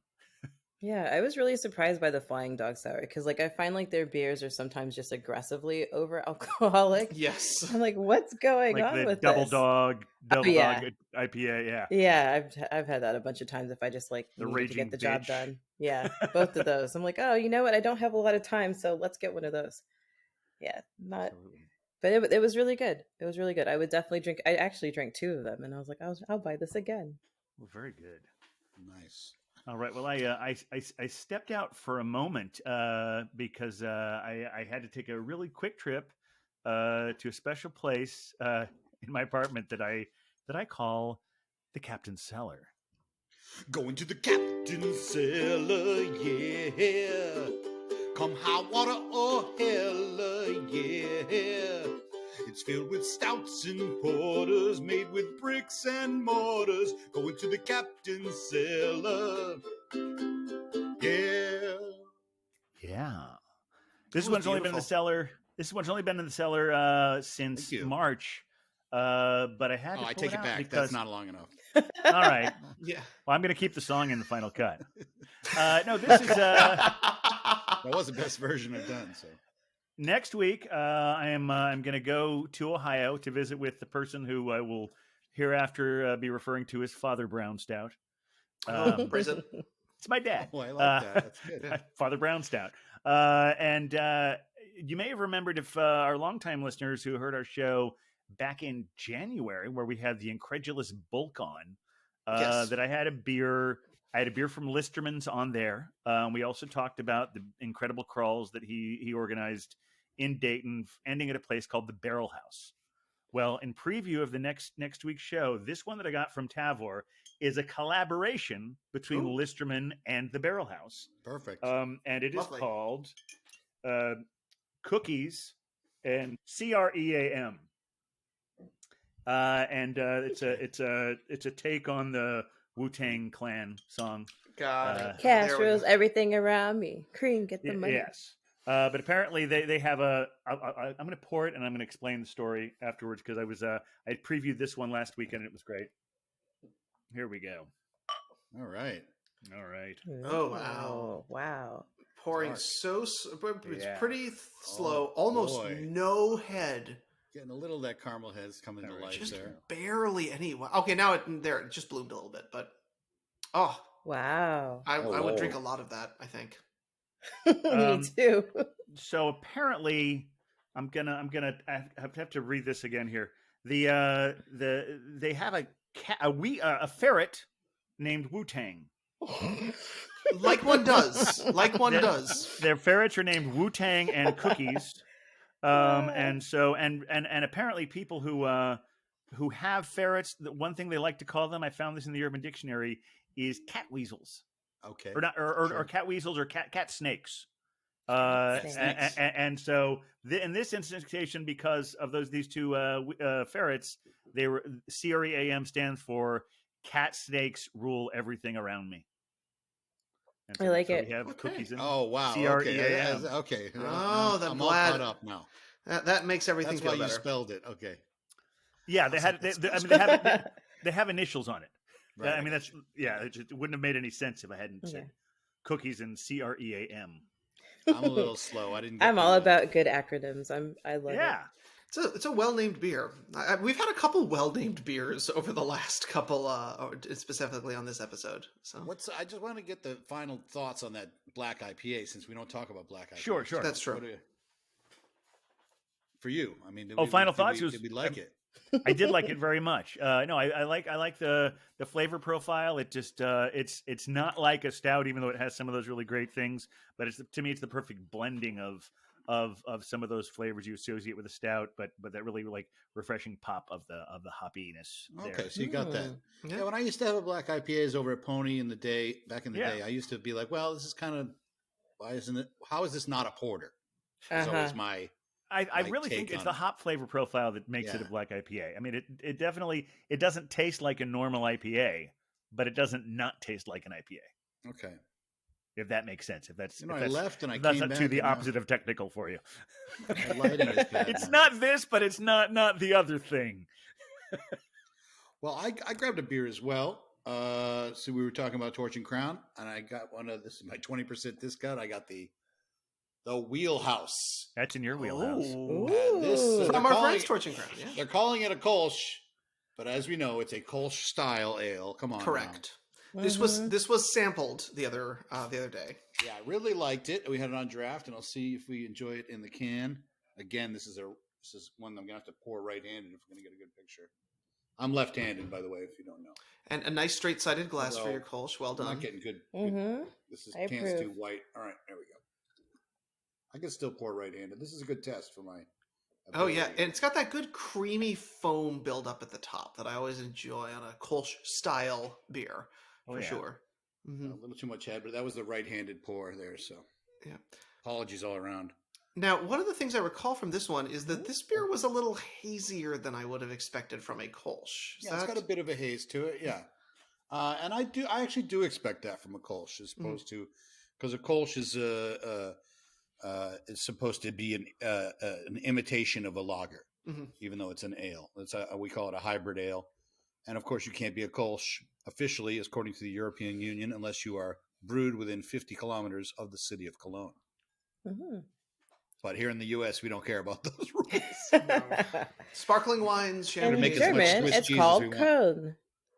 Yeah, I was really surprised by the Flying Dog sour because like I find like their beers are sometimes just aggressively over alcoholic. Yes. I'm like, what's going Like on the with double this? dog yeah. IPA, yeah. Yeah, I've had that a bunch of times if I just like The needed to Raging get the job Bitch. done. Yeah, both of those. I'm like, oh, you know what? I don't have a lot of time, so let's get one of those. Yeah, not. Absolutely. But it was really good. It was really good. I would definitely drink. I actually drank 2 of them, and I was like, I'll buy this again. Well, very good. Nice. All right. Well, I stepped out for a moment because I had to take a really quick trip to a special place in my apartment that I call the Captain's Cellar. Going to the captain's cellar, yeah. Come high water or hell, yeah. It's filled with stouts and porters, made with bricks and mortars. Going to the captain's cellar, yeah. Yeah. This That was one's only been in the beautiful. cellar. This one's only been in the cellar since Thank you. March. But I had to Oh, I take take it out back. because That's not long enough. all right. Yeah. Well, I'm going to keep the song in the final cut. No, this is That was the best version I've done. So next week. I'm going to go to Ohio to visit with the person who I will hereafter be referring to as Father Brown Stout. Prison. It's my dad. I like that. That's good. Yeah. Father Brown Stout. And you may have remembered if our longtime listeners who heard our show back in January, where we had the Incredulous Bulk on, Yes. that I had a beer. I had a beer from Listerman's on there. We also talked about the incredible crawls that he organized in Dayton, ending at a place called the Barrel House. Well, in preview of the next week's show, this one that I got from Tavor is a collaboration between Ooh. Listerman and the Barrel House. Perfect. And it is Lovely. called Cookies and CREAM. And it's a take on the Wu-Tang Clan song. Got it. Cash There we rules go. everything around me. Cream, get the money. Yes. But apparently they have I'm going to pour it and I'm going to explain the story afterwards because I previewed this one last weekend and it was great. Here we go. All right. All right. Oh, wow. Wow. Pouring Dark. it's Yeah. pretty slow. Oh, Almost boy. no head. Getting a little of that caramel heads coming to All right, life Just there. barely any. Okay, now it just bloomed a little bit, but oh, Wow. I would whoa. drink a lot of that. I think. Me too. So apparently I have to read this again here. They have a ferret named Wu-Tang. Like one does. Like one does. Their ferrets are named Wu-Tang and Cookies. And so and apparently people who have ferrets, the one thing they like to call them, I found this in the Urban Dictionary, is cat weasels. Okay. Or not or Sure. cat weasels or cat snakes. Snakes. And so in this instance, because of these two ferrets, they were CREAM stands for Cat Snakes Rule Everything Around Me. And I like so it. We have Okay. cookies in. Oh wow. CREAM. Okay. Okay. Oh, then I'm all glad- caught up now. That makes everything That's feel why you better. spelled it. Okay. Yeah, they had. They have initials on it. Right. I mean, that's It wouldn't have made any sense if I hadn't said cookies and CREAM. I'm a little slow. I didn't. Get I'm all about good acronyms. I love Yeah. It's a well-named beer. We've had a couple well-named beers over the last couple, specifically on this episode. So I just want to get the final thoughts on that black IPA since we don't talk about black IPA. Sure. that's true. For you, I mean, Final thoughts Did we like it? I did like it very much. No, I like the flavor profile. It just it's not like a stout, even though it has some of those really great things. But to me, it's the perfect blending of some of those flavors you associate with a stout, but that really like refreshing pop of the hoppiness. Okay, There. so you got that. Yeah. Yeah, when I used to have a black IPAs over at Pony back in the day, I used to be like, well, this is kind of, how is this not a porter? It's always my I my really think take it's on the it. hop flavor profile that makes it a black IPA. I mean, it definitely doesn't taste like a normal IPA, but it doesn't not taste like an IPA. Okay. If that makes sense. If that's I left and I that's came not back. the opposite of technical for you. The lighting is bad It's now. not this, but it's not the other thing. Well, I grabbed a beer as well. So we were talking about Torch and Crown, and I got this is my 20% discount. I got the Wheelhouse. That's in your wheelhouse. Ooh. And they're From our calling friends, it- Torch and Crown. Yeah. They're calling it a Kolsch, but as we know, it's a Kolsch style ale. Come on, now. Correct. This was sampled the other day. Yeah, I really liked it. We had it on draft, and I'll see if we enjoy it in the can. Again, this is one I'm gonna have to pour right-handed if we're gonna get a good picture. I'm left-handed, by the way, if you don't know. And a nice straight-sided glass for your Kolsch. Well I'm done. not getting good. This I can's too approve. white. All right, there we go. I can still pour right-handed. This is a good test for my. Oh yeah, and it's got that good creamy foam buildup at the top that I always enjoy on a Kolsch style beer for sure. A little too much head, but that was the right-handed pour there. So yeah, apologies all around. Now, one of the things I recall from this one is that this beer was a little hazier than I would have expected from a Kolsch. Yeah, it's got a bit of a haze to it. Yeah, and I actually do expect that from a Kolsch, as opposed to because a Kolsch is supposed to be an imitation of a lager, even though it's an ale. We call it a hybrid ale, and of course, you can't be a Kolsch officially, according to the European Union, unless you are brewed within 50 kilometers of the city of Cologne. But here in the U.S., we don't care about those rules. No. Sparkling wines, champagne. In German, it's called Köln.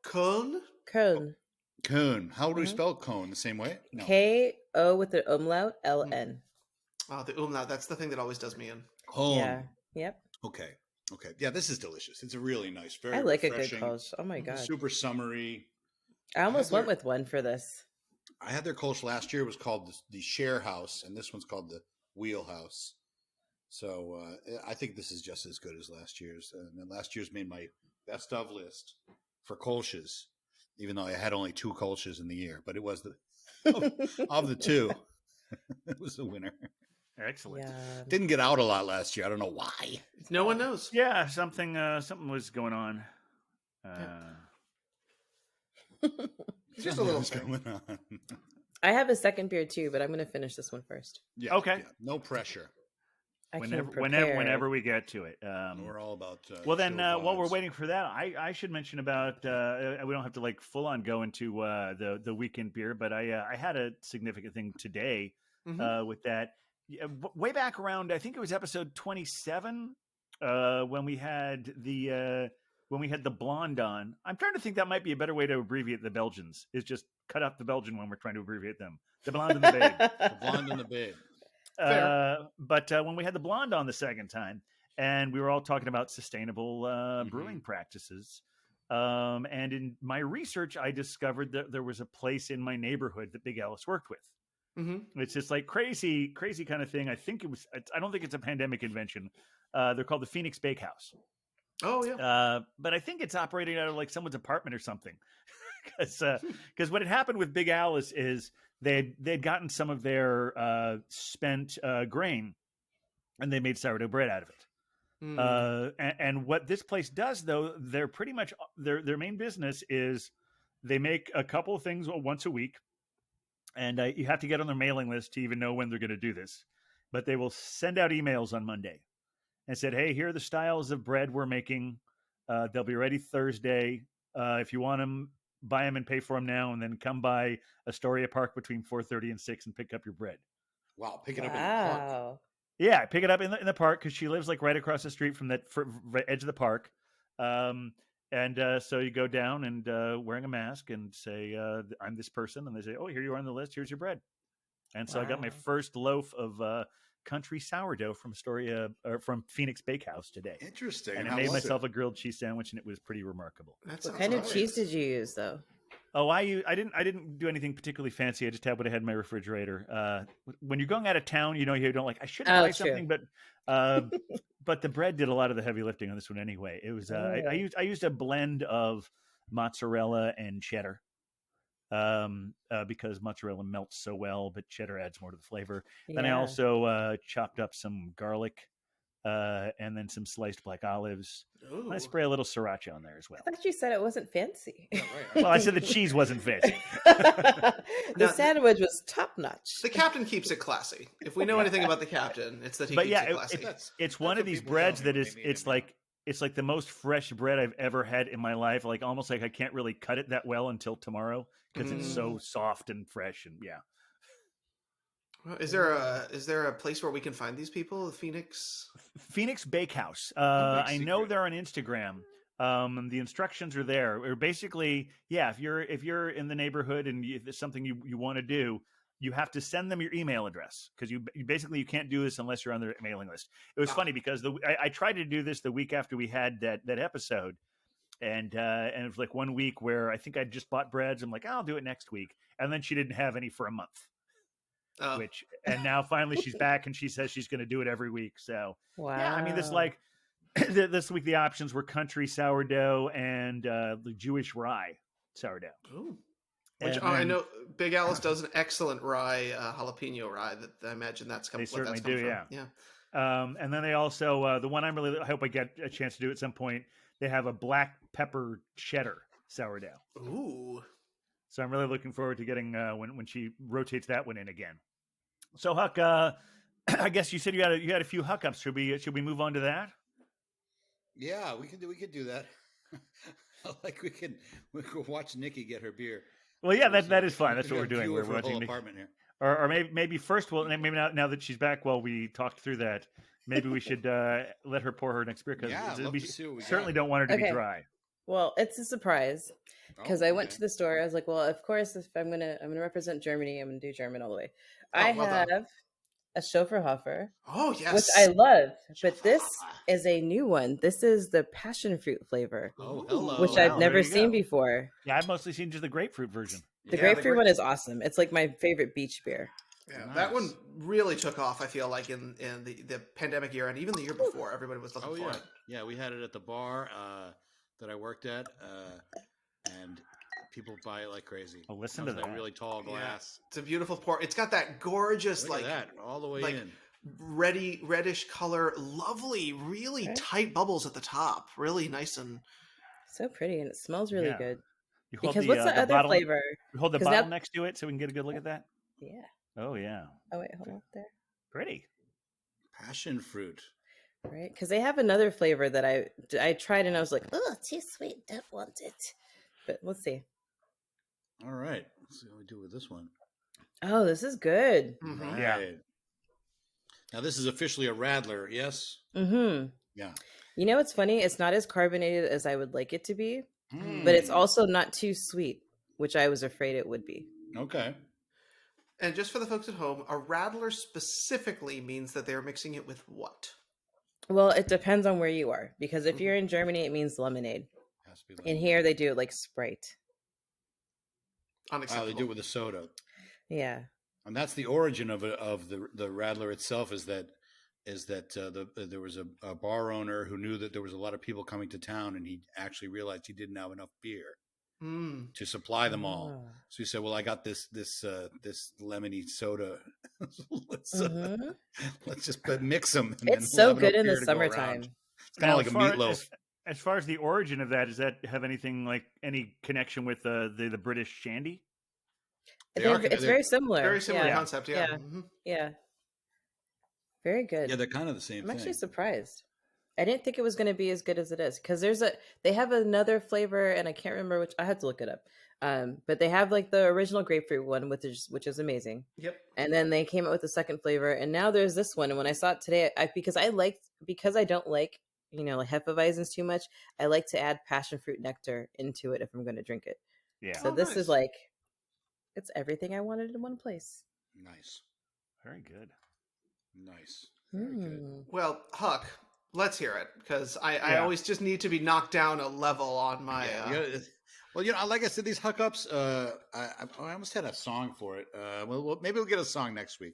Köln? Köln. Köln. How do we spell Köln? The same way? No. K-O with the umlaut, L-N. Oh, the umlaut. That's the thing that always does me in. Köln. Yeah. Yep. Okay. Yeah, this is delicious. It's a really nice, very I like refreshing, a good Kolsch. Oh my god. super summery. I almost went with one for this. I had their Kolsch last year. It was called the Share House, and this one's called the Wheelhouse. So I think this is just as good as last year's. And last year's made my best of list for Kolsch's, even though I had only 2 Kolsch's in the year. But it was of the 2, it was the winner. Excellent. Yeah. Didn't get out a lot last year. I don't know why. No one knows. Yeah, something was going on. Just a little Something was going on. I have a second beer too, but I'm going to finish this one first. Yeah, Okay. yeah, no pressure. I Whenever we get to it. We're all about. Well, then, chill while we're vibes. waiting for that, I should mention about. We don't have to like full on go into the weekend beer, but I had a significant thing today with that. Way back around, I think it was episode 27, when we had the blonde on. I'm trying to think that might be a better way to abbreviate the Belgians. Is just cut out the Belgian when we're trying to abbreviate them. The blonde and the babe. The blonde and the babe. But when we had the blonde on the second time, and we were all talking about sustainable brewing practices, and in my research, I discovered that there was a place in my neighborhood that Big Alice worked with. It's just like crazy kind of thing. I think it was. I don't think it's a pandemic invention. They're called the Phoenix Bakehouse. Oh yeah. But I think it's operating out of like someone's apartment or something. Because what had happened with Big Alice is they'd gotten some of their spent grain, and they made sourdough bread out of it. And what this place does, though, they're pretty much their main business is they make a couple of things once a week, and you have to get on their mailing list to even know when they're going to do this. But they will send out emails on Monday and said, "Hey, here are the styles of bread we're making. They'll be ready Thursday. If you want them, buy them and pay for them now, and then come by Astoria Park between 4:30 and 6 and pick up your bread." Wow, pick it up in the park. Yeah, pick it up in the park because she lives like right across the street from that edge of the park. So you go down and wearing a mask and say, "I'm this person," and they say, "Oh, here you are on the list. Here's your bread." And so I got my first loaf of country sourdough from from Phoenix Bakehouse today. Interesting. And I made myself a grilled cheese sandwich, and it was pretty remarkable. What kind of cheese did you use, though? Oh, I didn't do anything particularly fancy. I just had what I had in my refrigerator. When you're going out of town, you don't like, I should buy something, but the bread did a lot of the heavy lifting on this one anyway. It was I used a blend of mozzarella and cheddar. Because mozzarella melts so well, but cheddar adds more to the flavor. Then I also chopped up some garlic, and then some sliced black olives. And I spray a little sriracha on there as well. I thought you said it wasn't fancy. Well, I said the cheese wasn't fancy. The sandwich was top notch. The captain keeps it classy. If we know anything about the captain, it's that he keeps it classy. It's one of these breads that it's like the most fresh bread I've ever had in my life. Like almost like I can't really cut it that well until tomorrow because it's so soft and fresh and yeah. Well, is there a place where we can find these people? Phoenix Bakehouse. I know they're on Instagram. The instructions are there. Or basically, yeah, if you're in the neighborhood and it's something you want to do, you have to send them your email address because you basically you can't do this unless you're on their mailing list. It was funny because I tried to do this the week after we had that episode, and it was like 1 week where I think I just bought breads. I'm like, I'll do it next week, and then she didn't have any for a month. And now finally she's back and she says she's going to do it every week. So yeah, I mean, this week the options were country sourdough and the Jewish rye sourdough. Ooh. Which I know Big Alice does an excellent rye, jalapeno rye. That I imagine that's coming. They certainly from. do, yeah. And then they also the one I hope I get a chance to do at some point. They have a black pepper cheddar sourdough. Ooh. So I'm really looking forward to getting when she rotates that one in again. So Huck, I guess you said you had a few hookups. Should we move on to that? Yeah, we could do that. Like we could watch Nicki get her beer. Well, yeah, that is fun. That's what we're doing. We're watching watching apartment here. Or maybe first, maybe now that she's back, while we talked through that, maybe we should let her pour her next beer because we certainly don't want her to be dry. Well, it's a surprise because I went to the store. I was like, well, of course, if I'm gonna represent Germany, I'm gonna do German all the way. I have a Schofferhofer. Oh yes, which I love. But this is a new one. This is the passion fruit flavor. Oh, hello. Which I've never seen before. Yeah, I've mostly seen just the grapefruit version. The grapefruit one is awesome. It's like my favorite beach beer. Yeah, nice. That one really took off, I feel like, in the pandemic year and even the year before. Everybody was looking for it. Yeah, we had it at the bar that I worked at, and people buy it like crazy. Oh, listen to that. Really tall glass. Yeah, it's a beautiful pour. It's got that gorgeous, Look at that, all the way in. Reddish color, lovely, really tight bubbles at the top. Really nice and... So pretty, and it smells really good. Because what's the other flavor? You hold the bottle next to it so we can get a good look at that? Yeah. Oh, yeah. Oh, wait, hold on there. Pretty. Passion fruit. Right, because they have another flavor that I tried and I was like, oh, too sweet, don't want it. But let's see. All right, let's see what we do with this one. Oh, this is good. Mm-hmm. Right. Yeah. Now this is officially a Radler, yes? Mm-hmm. Yeah. You know what's funny? It's not as carbonated as I would like it to be, but it's also not too sweet, which I was afraid it would be. Okay. And just for the folks at home, a Radler specifically means that they're mixing it with what? Well, it depends on where you are, because if you're in Germany, it means lemonade. Has to be lemonade. In here, they do it like Sprite. Unacceptable. They do it with a soda. Yeah. And that's the origin of the Radler itself. Is that there was a bar owner who knew that there was a lot of people coming to town, and he actually realized he didn't have enough beer to supply them all. So he said, "Well, I got this lemony soda. Let's just mix them." And it's so good in the summertime. It's kind of like a meatloaf. As far as the origin of that, does that have any connection with the British shandy? It's very similar. Very similar concept, yeah. Yeah. Mm-hmm. Yeah. Very good. Yeah, they're kind of the same thing. I'm actually surprised. I didn't think it was going to be as good as it is, because they have another flavor, and I can't remember which. I had to look it up. But they have like the original grapefruit one, which is amazing. Yep. And then they came out with the second flavor, and now there's this one. And when I saw it today, because I don't like like Hefeweizens too much, I like to add passion fruit nectar into it if I'm going to drink it. Yeah. So this is like, it's everything I wanted in one place. Nice. Very good. Nice. Very good. Well, Huck, let's hear it, because I always just need to be knocked down a level on my... Well, like I said, these hookups, I almost had a song for it. Well, maybe we'll get a song next week.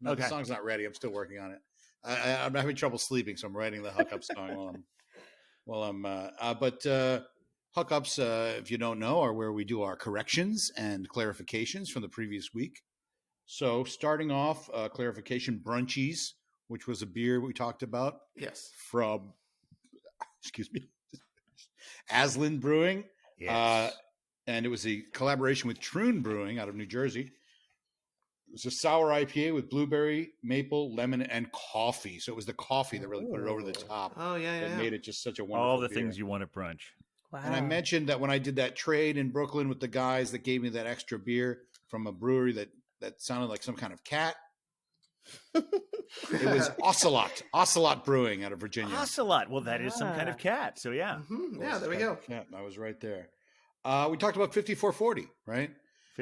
No, the song's not ready. I'm still working on it. I'm having trouble sleeping, so I'm writing the hookup song but hookups, if you don't know, are where we do our corrections and clarifications from the previous week. So starting off, clarification, Brunchies, which was a beer we talked about. Yes. From, Aslan Brewing. Yes. And it was a collaboration with Troon Brewing out of New Jersey. It was a sour IPA with blueberry, maple, lemon, and coffee. So it was the coffee that really put it over the top. Oh, yeah. That made it just such a wonderful All the beer. things you want at brunch. Wow. And I mentioned that when I did that trade in Brooklyn with the guys that gave me that extra beer from a brewery that sounded like some kind of cat. It was Ocelot Brewing out of Virginia. Ocelot. Well, that is some kind of cat. So yeah. Mm-hmm. Yeah, there we go. Yeah, I was right there. We talked about 5440, right?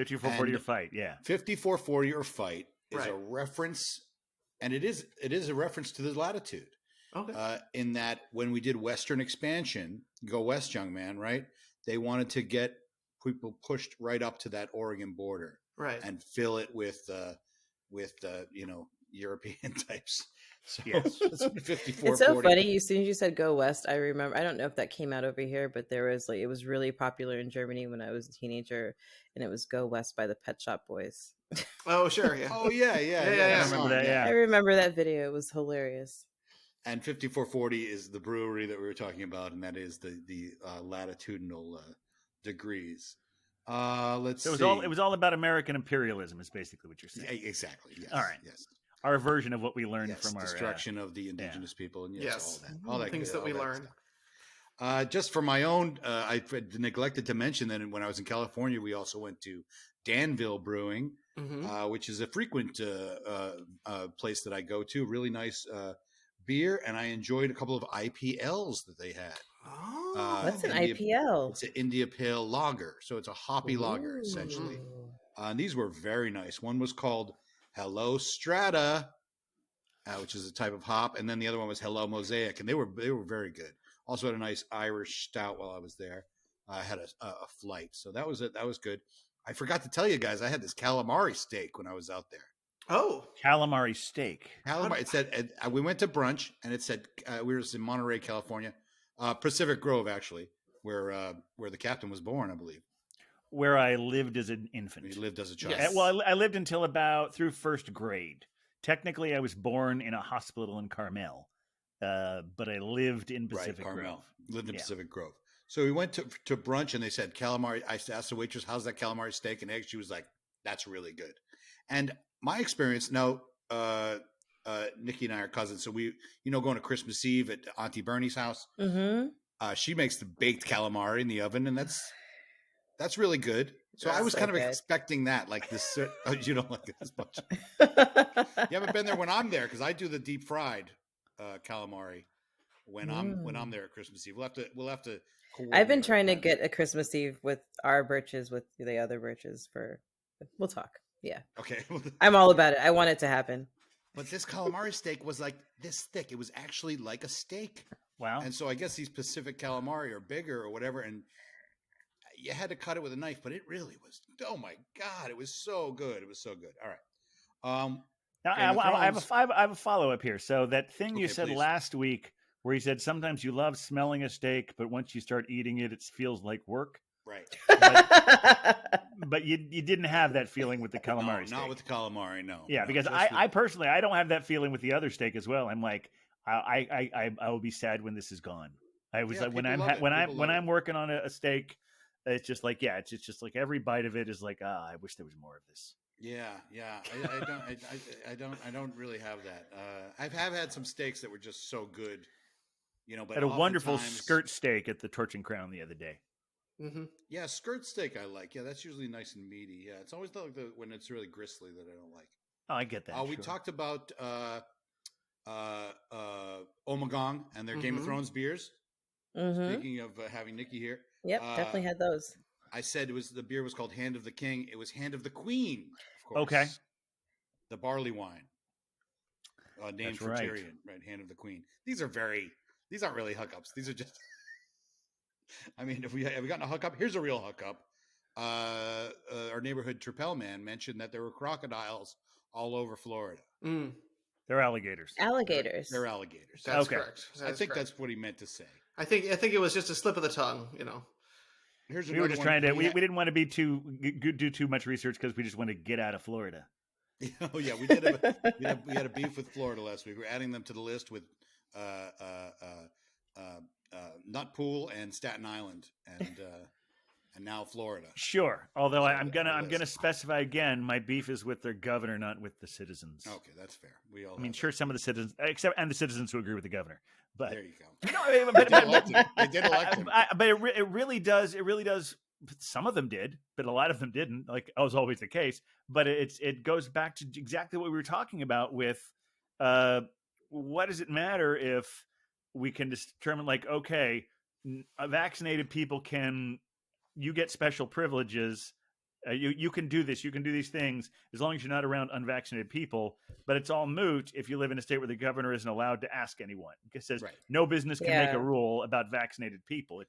5440 or fight, yeah. 5440 or fight is Right. a reference, and it is a reference to the latitude. Okay. In that when we did Western expansion, go west, young man, right? They wanted to get people pushed right up to that Oregon border, Right. and fill it with European types. So Yes. it's 5440. It's so funny. As soon as you said "Go West," I remember. I don't know if that came out over here, but there was it was really popular in Germany when I was a teenager, and it was "Go West" by the Pet Shop Boys. Oh, sure. Yeah. Oh yeah. Yeah. I remember that, yeah. I remember that video. It was hilarious. And 5440 is the brewery that we were talking about, and that is the latitudinal degrees. Let's So see. it was all about American imperialism, is basically what you're saying. Yeah, exactly. Yes. All right. Yes. Our version of what we learned Yes. from our Destruction of the indigenous people, and Yes. all that Things good, that we all learn. stuff. Just for my own, I neglected to mention that when I was in California, we also went to Danville Brewing, Mm-hmm. which is a frequent place that I go to. Really nice beer, and I enjoyed a couple of IPLs that they had. Oh. What's an India- IPL? It's an India Pale Lager, so it's a hoppy lager essentially. Ooh. And these were very nice. One was called Hello Strata, which is a type of hop, and then the other one was Hello Mosaic, and they were very good. Also had a nice Irish stout while I was there. I had a flight, so that was it. That was good. I forgot to tell you guys, I had this calamari steak when I was out there. Oh. Calamari steak. Calamari. It said we went to brunch, and it said we were in Monterey, California, Pacific Grove, actually, where the captain was born, I believe. Where I lived as an infant. He lived as a child. Yes. Well, I lived until through first grade. Technically, I was born in a hospital in Carmel, but I lived in Pacific Carmel. Grove. Lived in Yeah. Pacific Grove. So we went to brunch, and they said calamari. I asked the waitress, "How's that calamari steak and eggs?" She was like, "That's really good." And my experience now, Nikki and I are cousins, so we, going to Christmas Eve at Auntie Bernie's house. Mm-hmm. She makes the baked calamari in the oven, and that's really good. So I That's was so kind of good. expecting that, like this. You don't like it as much. You haven't been there when I'm there, because I do the deep fried calamari when I'm there at Christmas Eve. We'll have to. I've been coordinate trying to that. get a Christmas Eve with our birches, with the other birches for. We'll talk. Yeah, Okay. I'm all about it. I want it to happen. But this calamari steak was like this thick. It was actually like a steak. Wow. And so I guess these Pacific calamari are bigger or whatever. And you had to cut it with a knife, but it really was. Oh my God. It was so good. It was so good. All right. Now, Game of I have Thrones. I have a follow up here. So that thing you Okay, said please. last week, where you said sometimes you love smelling a steak, but once you start eating it, it feels like work. Right. But you didn't have that feeling with the calamari No, steak. not with the calamari. No. Yeah, No, because just I personally I don't have that feeling with the other steak as well. I'm like I will be sad when this is gone. I was Yeah, like when people I'm love it. when People love I'm it. working on a steak, it's just like it's just like every bite of it is like I wish there was more of this. Yeah. I don't really have that. I have had some steaks that were just so good, but Had a wonderful oftentimes- skirt steak at the Torch and Crown the other day. Mm-hmm. Yeah, skirt steak I like. Yeah, that's usually nice and meaty. Yeah, it's always when it's really gristly that I don't like. Oh, I get that. We sure. talked about Ommegang and their Game of Mhm. Thrones beers. Mm-hmm. Speaking of having Nikki here, Yep, definitely had those. I said the beer was called Hand of the King. It was Hand of the Queen, of course. Okay. The barley wine, named That's for right. Tyrion, right? Hand of the Queen. These aren't really hookups. These are just. I mean, have we gotten a hookup? Here's a real hookup. Our neighborhood Tripel man mentioned that there were crocodiles all over Florida. Mm. They're alligators. Alligators. They're alligators. That's Okay. correct. I think that's what he meant to say. I think it was just a slip of the tongue. Here's We were another just one. trying to. We didn't want to be do too much research because we just want to get out of Florida. Oh yeah, we did. We had a beef with Florida last week. We're adding them to the list with Nut Pool and Staten Island, and now Florida. Sure. Although I'm the gonna list. specify again. My beef is with their governor, not with the citizens. Okay, that's fair. We all. I mean, have sure, some of the citizens, and the citizens who agree with the governor, that. but There you go. no, They did elect him. They did elect him. but it really does. It really does. Some of them did, but a lot of them didn't. Like was always the case. But it goes back to exactly what we were talking about with what does it matter if we can determine like vaccinated people you get special privileges You can do this. You can do these things as long as you're not around unvaccinated people. But it's all moot if you live in a state where the governor isn't allowed to ask anyone. It says no business can make a rule about vaccinated people.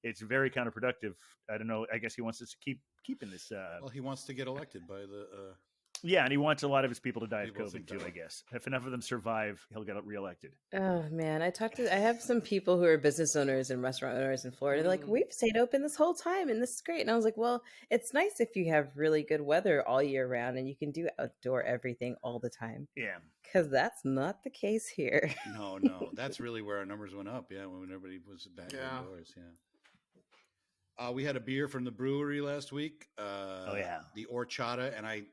It's very counterproductive. I don't know. I guess he wants us to keep keeping this. Well, he wants to get elected by the. Yeah, and he wants a lot of his people to die of COVID too, I guess. If enough of them survive, he'll get reelected. Oh man, I have some people who are business owners and restaurant owners in Florida. They're like, we've stayed open this whole time and this is great. And I was like, well, it's nice if you have really good weather all year round and you can do outdoor everything all the time. Yeah. Because that's not the case here. No. That's really where our numbers went up. Yeah, when everybody was back indoors. Yeah. We had a beer from the brewery last week. The horchata, and I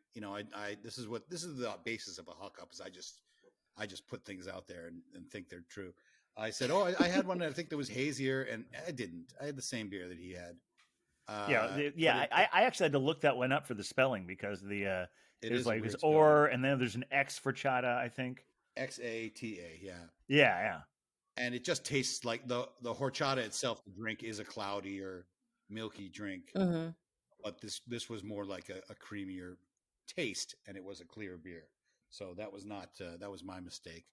this is the basis of a hookup. Is I just put things out there and think they're true. I said, I had one that I think that was hazier, and I didn't. I had the same beer that he had. I actually had to look that one up for the spelling because it was or, and then there's an X for chata, I think. XATA, yeah. Yeah. And it just tastes like the horchata itself. The drink is a cloudy or milky drink, but this was more like a creamier taste, and it was a clear beer. So that was not that was my mistake.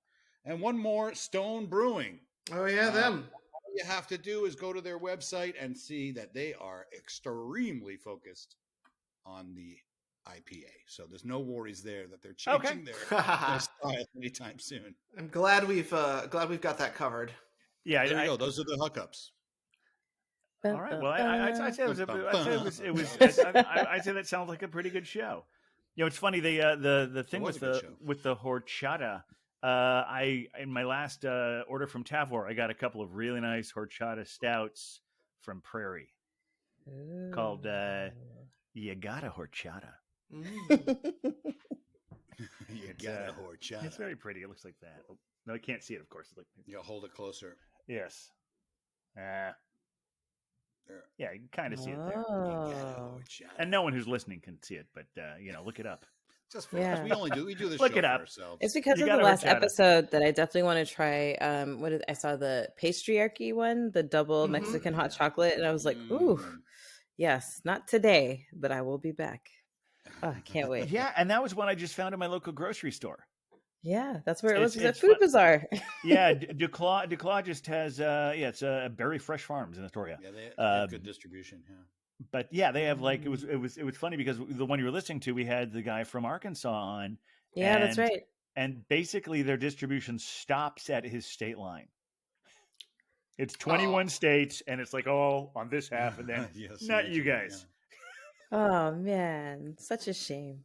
And one more, Stone Brewing. Oh yeah, them. All you have to do is go to their website and see that they are extremely focused on the IPA. So there's no worries there that they're changing their style anytime soon. I'm glad we've got that covered. Yeah, there you go. Those are the hookups. All right. Well, I'd say that sounds like a pretty good show. You know, it's funny. The thing with the horchata. In my last order from Tavor, I got a couple of really nice horchata stouts from Prairie called "You Got a Horchata." You got a horchata. It's very pretty. It looks like that. Oh, no, I can't see it. Of course, hold it closer. Yes. There. Yeah, you can kind of see it there. Oh. And no one who's listening can see it, but look it up. Just for us. We do this look show it up. For ourselves. It's because of the last episode that I definitely want to try. I saw the patriarchy one, the double Mexican hot chocolate, and I was like, ooh, yes, not today, but I will be back. Oh, I can't wait. Yeah, and that was one I just found in my local grocery store. Yeah, that's where it was at Food Bazaar. Yeah, Duclaw just has it's Berry Fresh Farms in Astoria. Yeah, they have good distribution. Yeah, but yeah, they have it was funny because the one you were listening to, we had the guy from Arkansas on. Yeah, that's right. And basically, their distribution stops at his state line. It's 21 states, and it's like all on this half, and then not you guys. Yeah. Oh man, such a shame.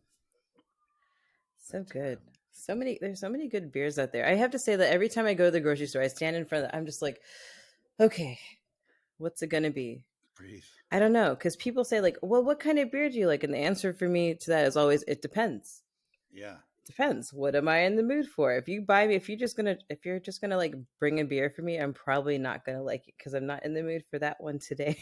So good. There's so many good beers out there. I have to say that every time I go to the grocery store, I stand in front of I'm just like, okay, what's it going to be? Breathe. I don't know. Cause people say like, well, what kind of beer do you like? And the answer for me to that is always, it depends. Yeah. Depends. What am I in the mood for? If you're just gonna like bring a beer for me, I'm probably not gonna like it because I'm not in the mood for that one today.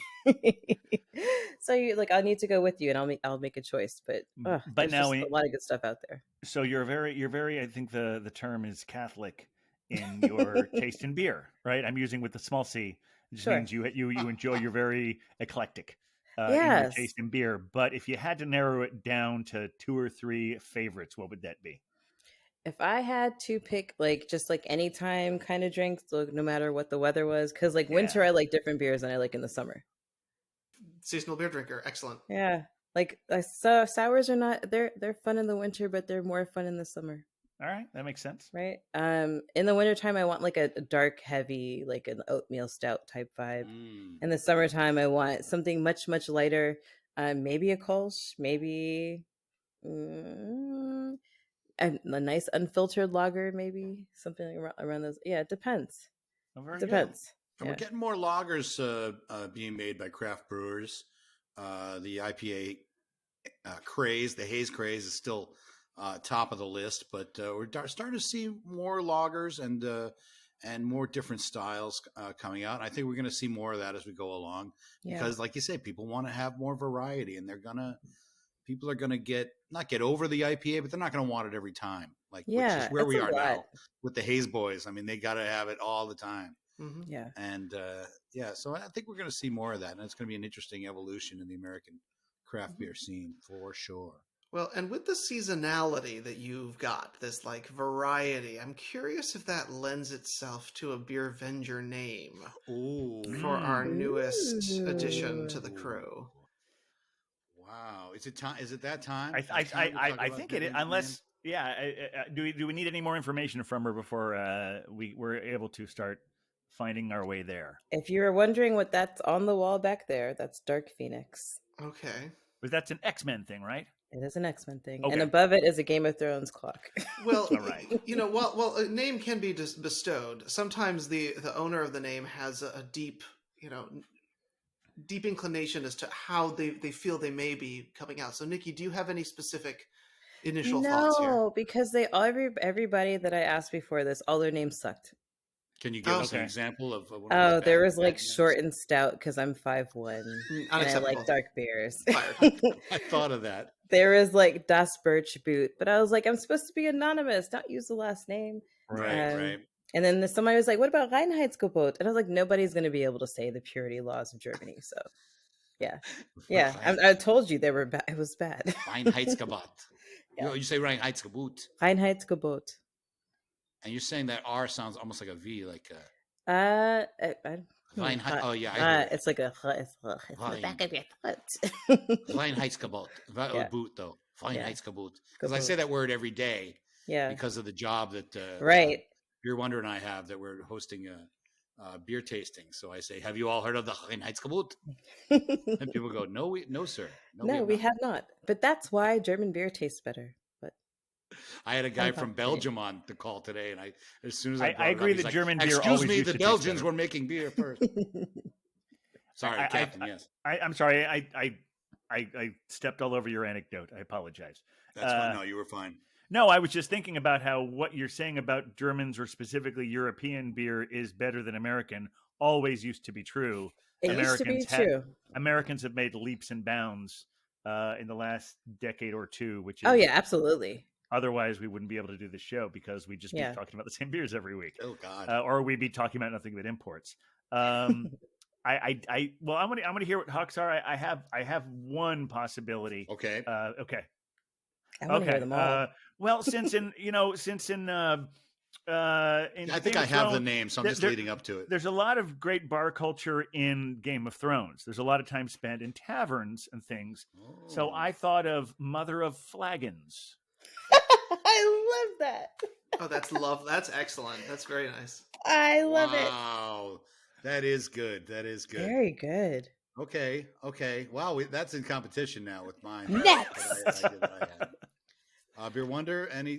So I'll need to go with you, and I'll make a choice. But now a lot of good stuff out there. So you're very. I think the term is Catholic in your taste in beer, right? I'm using with the small c. It just means you enjoy. You're very eclectic. In your taste in beer, but if you had to narrow it down to 2 or 3 favorites, what would that be? If I had to pick just anytime kind of drinks, no matter what the weather was, because winter I like different beers than I like in the summer. Seasonal beer drinker, excellent. Yeah, sours are not they're fun in the winter, but they're more fun in the summer. All right, that makes sense. Right. In the wintertime, I want a dark, heavy, an oatmeal stout type vibe. In the summertime, I want something much, much lighter. Maybe a Kolsch, maybe a nice unfiltered lager, maybe something around those. Yeah, it depends. Oh, depends. And we're getting more lagers being made by craft brewers. The IPA craze, the haze craze, is still top of the list, but we're starting to see more lagers and more different styles coming out. I think we're going to see more of that as we go along because, like you say, people want to have more variety, and people are gonna not get over the IPA, but they're not going to want it every time. Which is where we are now with the Haze Boys. I mean, they got to have it all the time. Mm-hmm. Yeah, and so I think we're going to see more of that, and it's going to be an interesting evolution in the American craft beer scene for sure. Well, and with the seasonality that you've got, this like variety, I'm curious if that lends itself to a Beer Venger name Ooh. for our newest addition Ooh. to the crew. Wow. Is it time? Is it that time? I That time to talk I about think Beer it is, Venger's unless do we need any more information from her before we were able to start finding our way there? If you were wondering what that's on the wall back there, that's Dark Phoenix. Okay. But that's an X-Men thing, right? It is an X-Men thing. Okay. And above it is a Game of Thrones clock. Well, All right. well, a name can be bestowed. Sometimes the owner of the name has a deep, deep inclination as to how they feel they may be coming out. So, Nikki, do you have any specific initial thoughts here? No, because everybody that I asked before this, all their names sucked. Can you give us an Okay. example of one of Oh, those there bad- was like bad names? short and stout because I'm 5'1", and I Unacceptable. like dark beers. Fired. I thought of that. There was like Das Birch Boot, but I was like, I'm supposed to be anonymous, not use the last name. Right, Um, right. And then somebody was like, what about Reinheitsgebot? And I was like, nobody's going to be able to say the purity laws of Germany. So, yeah. I told you they were bad. It was bad. Reinheitsgebot. Yeah. You say Reinheitsgebot, Reinheitsgebot. and you're saying that R sounds almost like a V, like Hmm. oh yeah, I hear it. it's like it's in the back of your throat. Reinheitsgebot. Yeah. Boot though. Reinheitsgebot. Because Gebot. I say that word every day Yeah. because of the job that Right. Beer Wonder and I have, that we're hosting a beer tasting. So I say, have you all heard of the Reinheitsgebot? And people go, no, sir. No, we not." have not. But that's why German beer tastes better. But I had a guy Fun from fact. Belgium on the call today, and as soon as I I brought it agree up, he's that like, German beer excuse always me, used the to taste Belgians better. were making beer first. Sorry, Captain. Yes, I'm sorry. I stepped all over your anecdote. I apologize. that's fine. No, you were fine. No, I was just thinking about how what you're saying about Germans or specifically European beer is better than American always used to be true. it used to be Americans had- true. Americans have made leaps and bounds in the last decade or two, which is Oh yeah, absolutely. otherwise we wouldn't be able to do the show because we'd just be Yeah. talking about the same beers every week, Oh God. or we'd be talking about nothing but imports. Well, I'm gonna hear what Huck's are. I have one possibility. Okay. Okay. I want to hear them all. Well, since in I think Game I of have the Thrones, name, so I'm just there- leading up to it. there's a lot of great bar culture in Game of Thrones. There's a lot of time spent in taverns and things. So Oh. I thought of Mother of Flagons. I love that. Oh, that's excellent. That's very nice. I love it. Wow, that is good. That is good. Very good. Okay. Wow, that's in competition now with mine. Next. that I had. Beer Wonder, any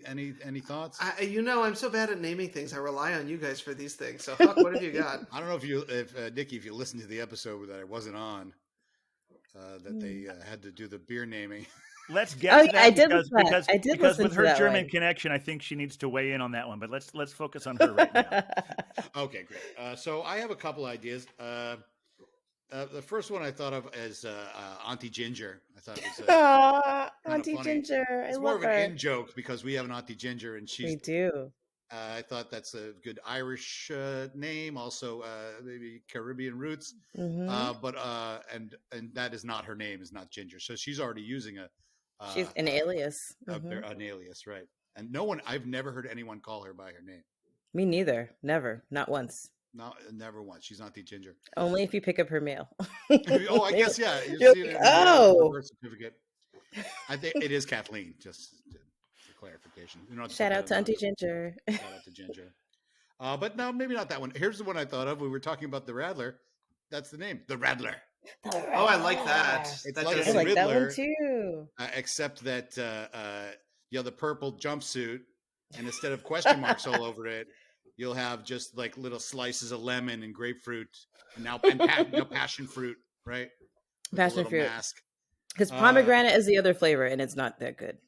thoughts? I'm so bad at naming things. I rely on you guys for these things. So, Huck, what have you got? I don't know if Nikki, if you listened to the episode that I wasn't on, that they had to do the beer naming. Let's get Oh, to yeah, that I did because, listen to that. because, I did because listen with to her that German one. connection, I think she needs to weigh in on that one. But let's focus on her right now. Okay, great. So I have a couple ideas. The first one I thought of as Auntie Ginger. I thought it was Aw, kinda Auntie funny. Ginger. I it's more love of an her. in joke because we have an Auntie Ginger, and We she's. do. I thought that's a good Irish name, also maybe Caribbean roots. Mhm. And that is not her name. Is not Ginger. So she's already using She's an alias. Mhm. an alias, right? And I've never heard anyone call her by her name. Me neither. Never. Not once. No, never once. She's Auntie Ginger. Only if you pick up her mail. Oh, I guess yeah. You You're see it like, in the oh. birth certificate. I think it is Kathleen. Just for clarification. You don't have to Shout put out that to in Auntie the- Ginger. Shout out to Ginger. But no, maybe not that one. Here's the one I thought of. We were talking about the Rattler. That's the name, the Rattler. Oh, I like that. It's That like does a I like that one Riddler. too. Except that the purple jumpsuit, and instead of question marks all over it, you'll have just like little slices of lemon and grapefruit, and now passion fruit, right? With the Passion little fruit. mask. Because pomegranate is the other flavor, and it's not that good.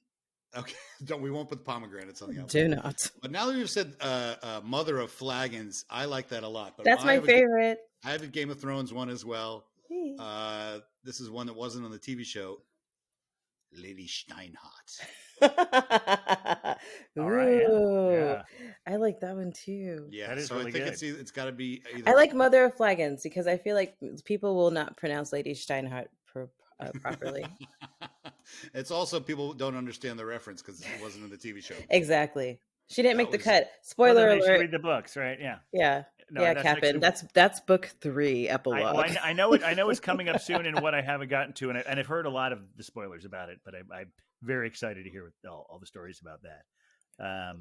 Okay, we won't put the pomegranates on the outside. Do not. But now that you've said Mother of Flagons, I like that a lot. But That's I my have favorite. I have a Game of Thrones one as well. This is one that wasn't on the TV show. Lady Steinhardt. All right, yeah. Ooh, Yeah. I like that one too. Yeah, That is so really I think good. it's got to be. Either I like Mother of Flagons because I feel like people will not pronounce Lady Steinhardt properly. It's also people don't understand the reference because it wasn't in the TV show. Exactly. She didn't That make the was- cut. Well, Spoiler then they should alert. read the books, right? Yeah. Yeah. No, yeah, that's Captain. actually- That's book 3 epilogue. I know it. I know it's coming up soon, and what I haven't gotten to, and I've heard a lot of the spoilers about it, but I'm very excited to hear all the stories about that.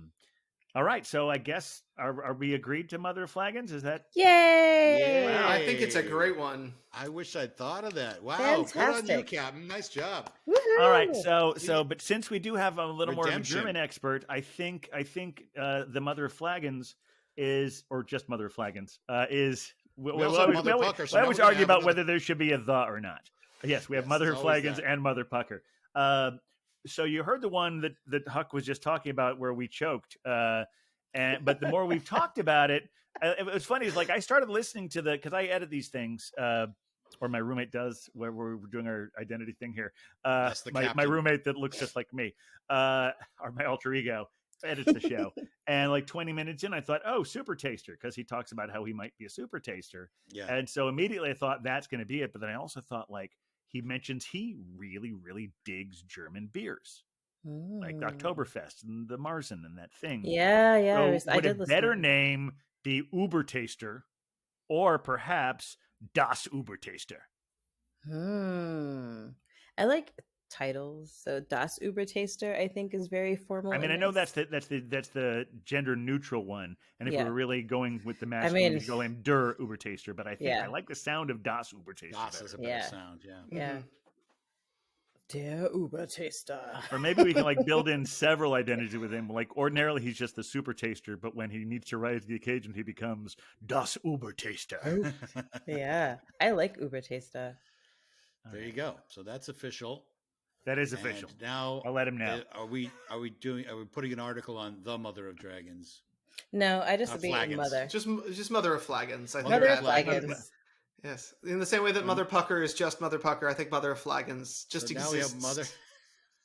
All right, so I guess are we agreed to Mother of Flagons? Is that Yay! Wow, I think it's a great one. I wish I'd thought of that. Wow, good on you, Fantastic. Captain. Nice job. Woohoo! all right? But since we do have a little more of a Redemption. German expert, I think the Mother of Flagons is, or just Mother of Flagons is. We also have Mother Pucker, so I now always we're gonna argue have about another- whether there should be a the or not. Yes, we have Yes, Mother it's of always Flagons that. and Mother Pucker. So you heard the one that Huck was just talking about where we choked. But the more we've talked about it, it was funny. It's like I started listening to because I edit these things, or my roommate does, where we're doing our identity thing here. That's the my captain. roommate that looks just like me, or my alter ego, edits the show. And like 20 minutes in, I thought, oh, super taster, because he talks about how he might be a super taster. Yeah. And so immediately I thought that's going to be it. But then I also thought, like, he mentions he really, really digs German beers, like Oktoberfest and the Marzen and that thing. Yeah, yeah. So I would did a listen. better name be Ubertaster, or perhaps Das Ubertaster? I like titles. So Das Übertaster, I think, is very formal. I mean, I and know nice. that's the gender neutral one, and if Yeah. we were really going with the masculine, mean- we'd go in Der Ubertaster. But I think Yeah. I like the sound of Das Ubertaster Das better. is a better Yeah. sound. Yeah. Yeah. Der Übertaster. Or maybe we can like build in several identities with him. Like ordinarily he's just the super taster, but when he needs to rise to the occasion, he becomes Das Ubertaster. Yeah. I like Übertaster. There you go. So that's official. That is official. And now I'll let him know. Are we putting an article on the Mother of Dragons? No, I just beat Flagons. Mother. Just Mother of Flagons. I think Mother Mother of of that- Flagons. Yes, in the same way that Mother Pucker is just Mother Pucker, I think Mother of Flagons just So now exists. we have Mother.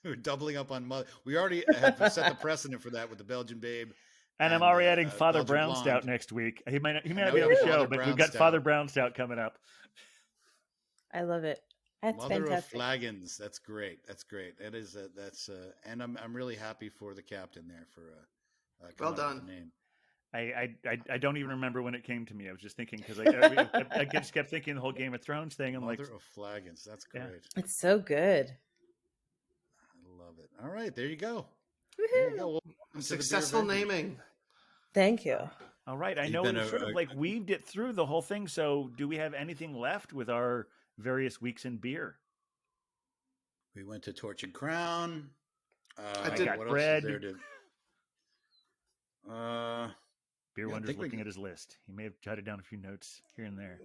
We're doubling up on Mother. We already have set the precedent for that with the Belgian Babe. And I'm already And, adding Father Belgian Brownstout Blonde. next week. He may not now be we on the have show, Father but we've got Brownstout. Father Brownstout coming up. I love it. That's Mother fantastic. of Flagons. That's great. That's great. That is and I'm really happy for the captain there for Well coming up with done. the name. I don't even remember when it came to me. I was just thinking because I just kept thinking the whole Game of Thrones thing. I'm Mother like, of Flagons. That's Yeah. great. It's so good. I love it. All right, there you go. There you Woohoo. go. Well, welcome to the Beer Successful Avengers. naming. Thank you. all right. I You've know been we a- sort of like weaved it through the whole thing. So do we have anything left with our various weeks in beer? We went to Torch and Crown. I did- What bread. else is there to? Beer Yeah, I Wonder's think we looking can- at his list. He may have jotted down a few notes here and there.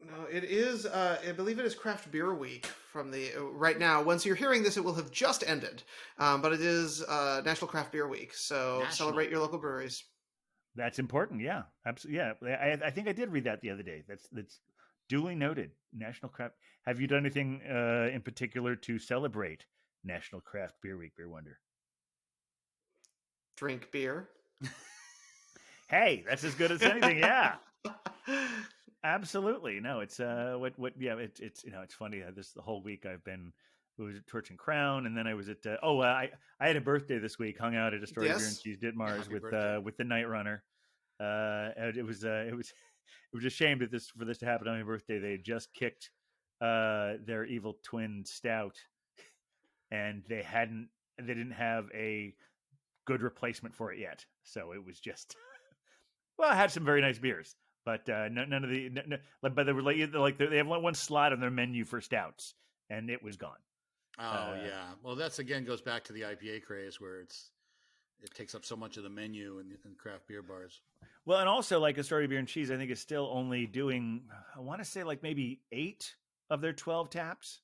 No, it is. I believe it is Craft Beer Week from the right now. Once you're hearing this, it will have just ended, but it is National Craft Beer Week. So National. celebrate your local breweries. That's important. Yeah, absolutely. Yeah, I think I did read that the other day. That's duly noted. National Craft. Have you done anything in particular to celebrate National Craft Beer Week, Beer Wonder? Drink beer. Hey, that's as good as anything. Yeah, absolutely. No, it's what. Yeah, it's it's funny. This the whole week I've been. It was at Torch and Crown, and then I was at. I had a birthday this week. Hung out at a store Beer and Yes. Cheese Ditmars Happy birthday. with the Night Runner. And it was a shame that for this to happen on my birthday. They had just kicked their Evil Twin Stout, and they didn't have a good replacement for it yet. So it was just well, I had some very nice beers, but none of the but they were like they have one slot on their menu for stouts, and it was gone. Oh yeah. Well, that's again goes back to the IPA craze where it takes up so much of the menu in craft beer bars. Well, and also like Astoria Beer and Cheese, I think is still only doing, I want to say like maybe 8 of their 12 taps.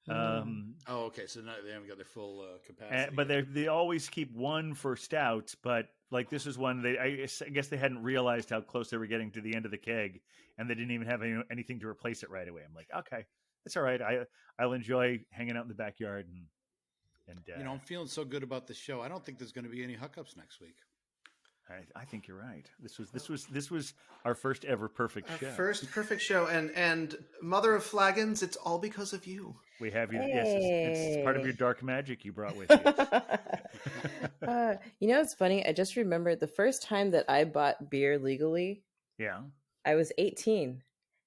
Oh, okay. So now they haven't got their full capacity. But they always keep one for stouts, but like this is one I guess they hadn't realized how close they were getting to the end of the keg, and they didn't even have anything to replace it right away. I'm like, okay, that's all right. I'll enjoy hanging out in the backyard and I'm feeling so good about the show. I don't think there's going to be any hookups next week. I think you're right. This was our first ever perfect Our show. first perfect show, and Mother of Flagons, it's all because of you. We have you. Hey. Yes, it's part of your dark magic you brought with you. It's funny. I just remembered the first time that I bought beer legally. Yeah. I was 18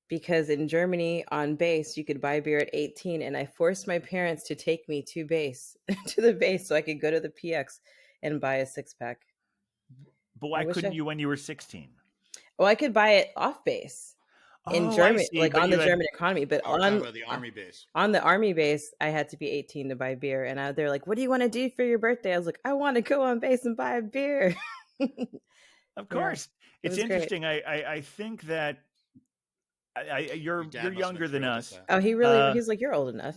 because in Germany on base you could buy beer at 18, and I forced my parents to take me to the base so I could go to the PX and buy a 6-pack. But why couldn't you when you were 16? Well, I could buy it off base in Germany, like but on the German economy, but We're talking about the army base. on the army base, I had to be 18 to buy beer. And they're like, "What do you want to do for your birthday?" I was like, "I want to go on base and buy a beer." Of course, it it's was great. interesting. I think that you're Your dad must have younger been than thrilled us. with that. Oh, he really? He's like, "You're old enough."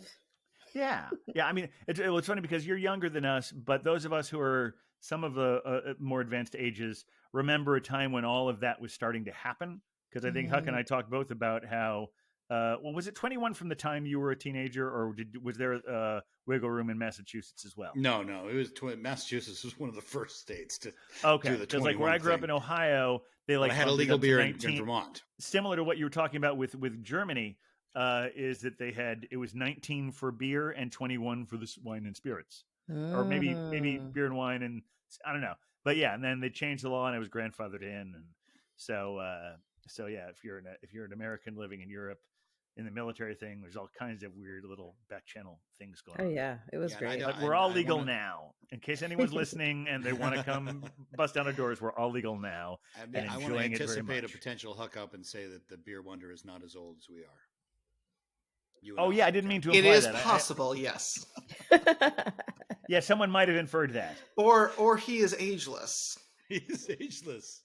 Yeah. I mean, it's funny because you're younger than us, but those of us who are some of the more advanced ages remember a time when all of that was starting to happen. Because I think Huck and I talked both about how, was it 21 from the time you were a teenager, or was there wiggle room in Massachusetts as well? No, it was Massachusetts was one of the first states to Okay, do the because like where I grew up in Ohio, they But like I had bumped it illegal up to beer in 19. Vermont. Similar to what you were talking about with Germany, is that it was 19 for beer and 21 for the wine and spirits, or maybe beer and wine, and I don't know. But yeah, and then they changed the law and it was grandfathered in, and so yeah, if you're an American living in Europe in the military thing, there's all kinds of weird little back channel things going on. Oh yeah, it was great. But we're all legal now. In case anyone's listening and they want to come bust down our doors, we're all legal now. I want to anticipate a potential hookup and say that the beer wonder is not as old as we are. Oh yeah, I didn't mean to imply that. It is that. possible, yes. Yeah, someone might have inferred that. Or he is ageless. He's ageless.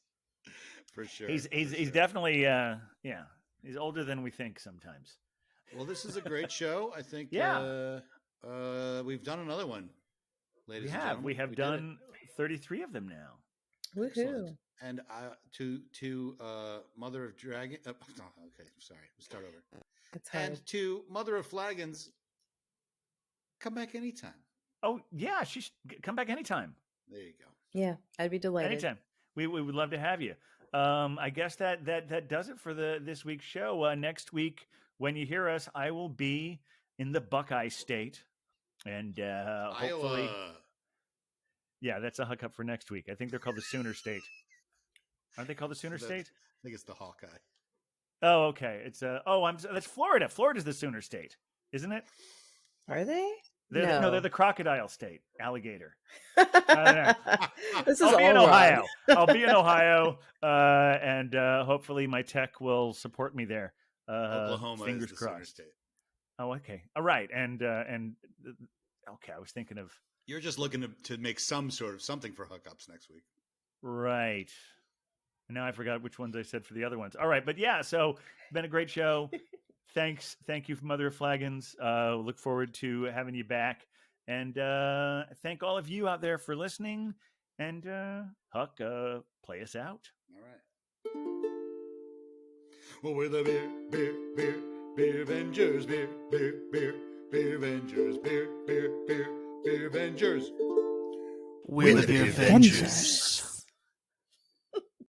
For sure. He's definitely he's older than we think sometimes. Well, this is a great show. I think we've done another one, ladies and gentlemen. We have done 33 of them now. Woohoo. Excellent. And to Mother of Dragon. Okay, sorry. We'll start over. It's hard. And to Mother of Flagons, come back anytime. Oh yeah, she should come back anytime. There you go. Yeah, I'd be delighted. Anytime. We would love to have you. I guess that does it for this week's show. Next week, when you hear us, I will be in the Buckeye State, and hopefully, Iowa. Yeah, that's a hookup for next week. I think they're called the Sooner State. Aren't they called the Sooner State? I think it's the Hawkeye. Oh, okay. It's that's Florida. Florida's the Sooner State, isn't it? Are they? No, they're the Crocodile State. Alligator. I don't know. This is I'll be all in wrong. Ohio. I'll be in Ohio, and hopefully my tech will support me there. Oklahoma fingers is the Sooner crossed. State. Oh, okay. All right, and okay. I was thinking of You're just looking to make some sort of something for hookups next week. right. Now I forgot which ones I said for the other ones. All right, but yeah, so been a great show. Thanks. Thank you, Mother of Flagons. Look forward to having you back. And thank all of you out there for listening. And Huck, play us out. All right. Well, we're the beer Vengers, beer Vengers, beer Vengers. We're the Beer Vengers.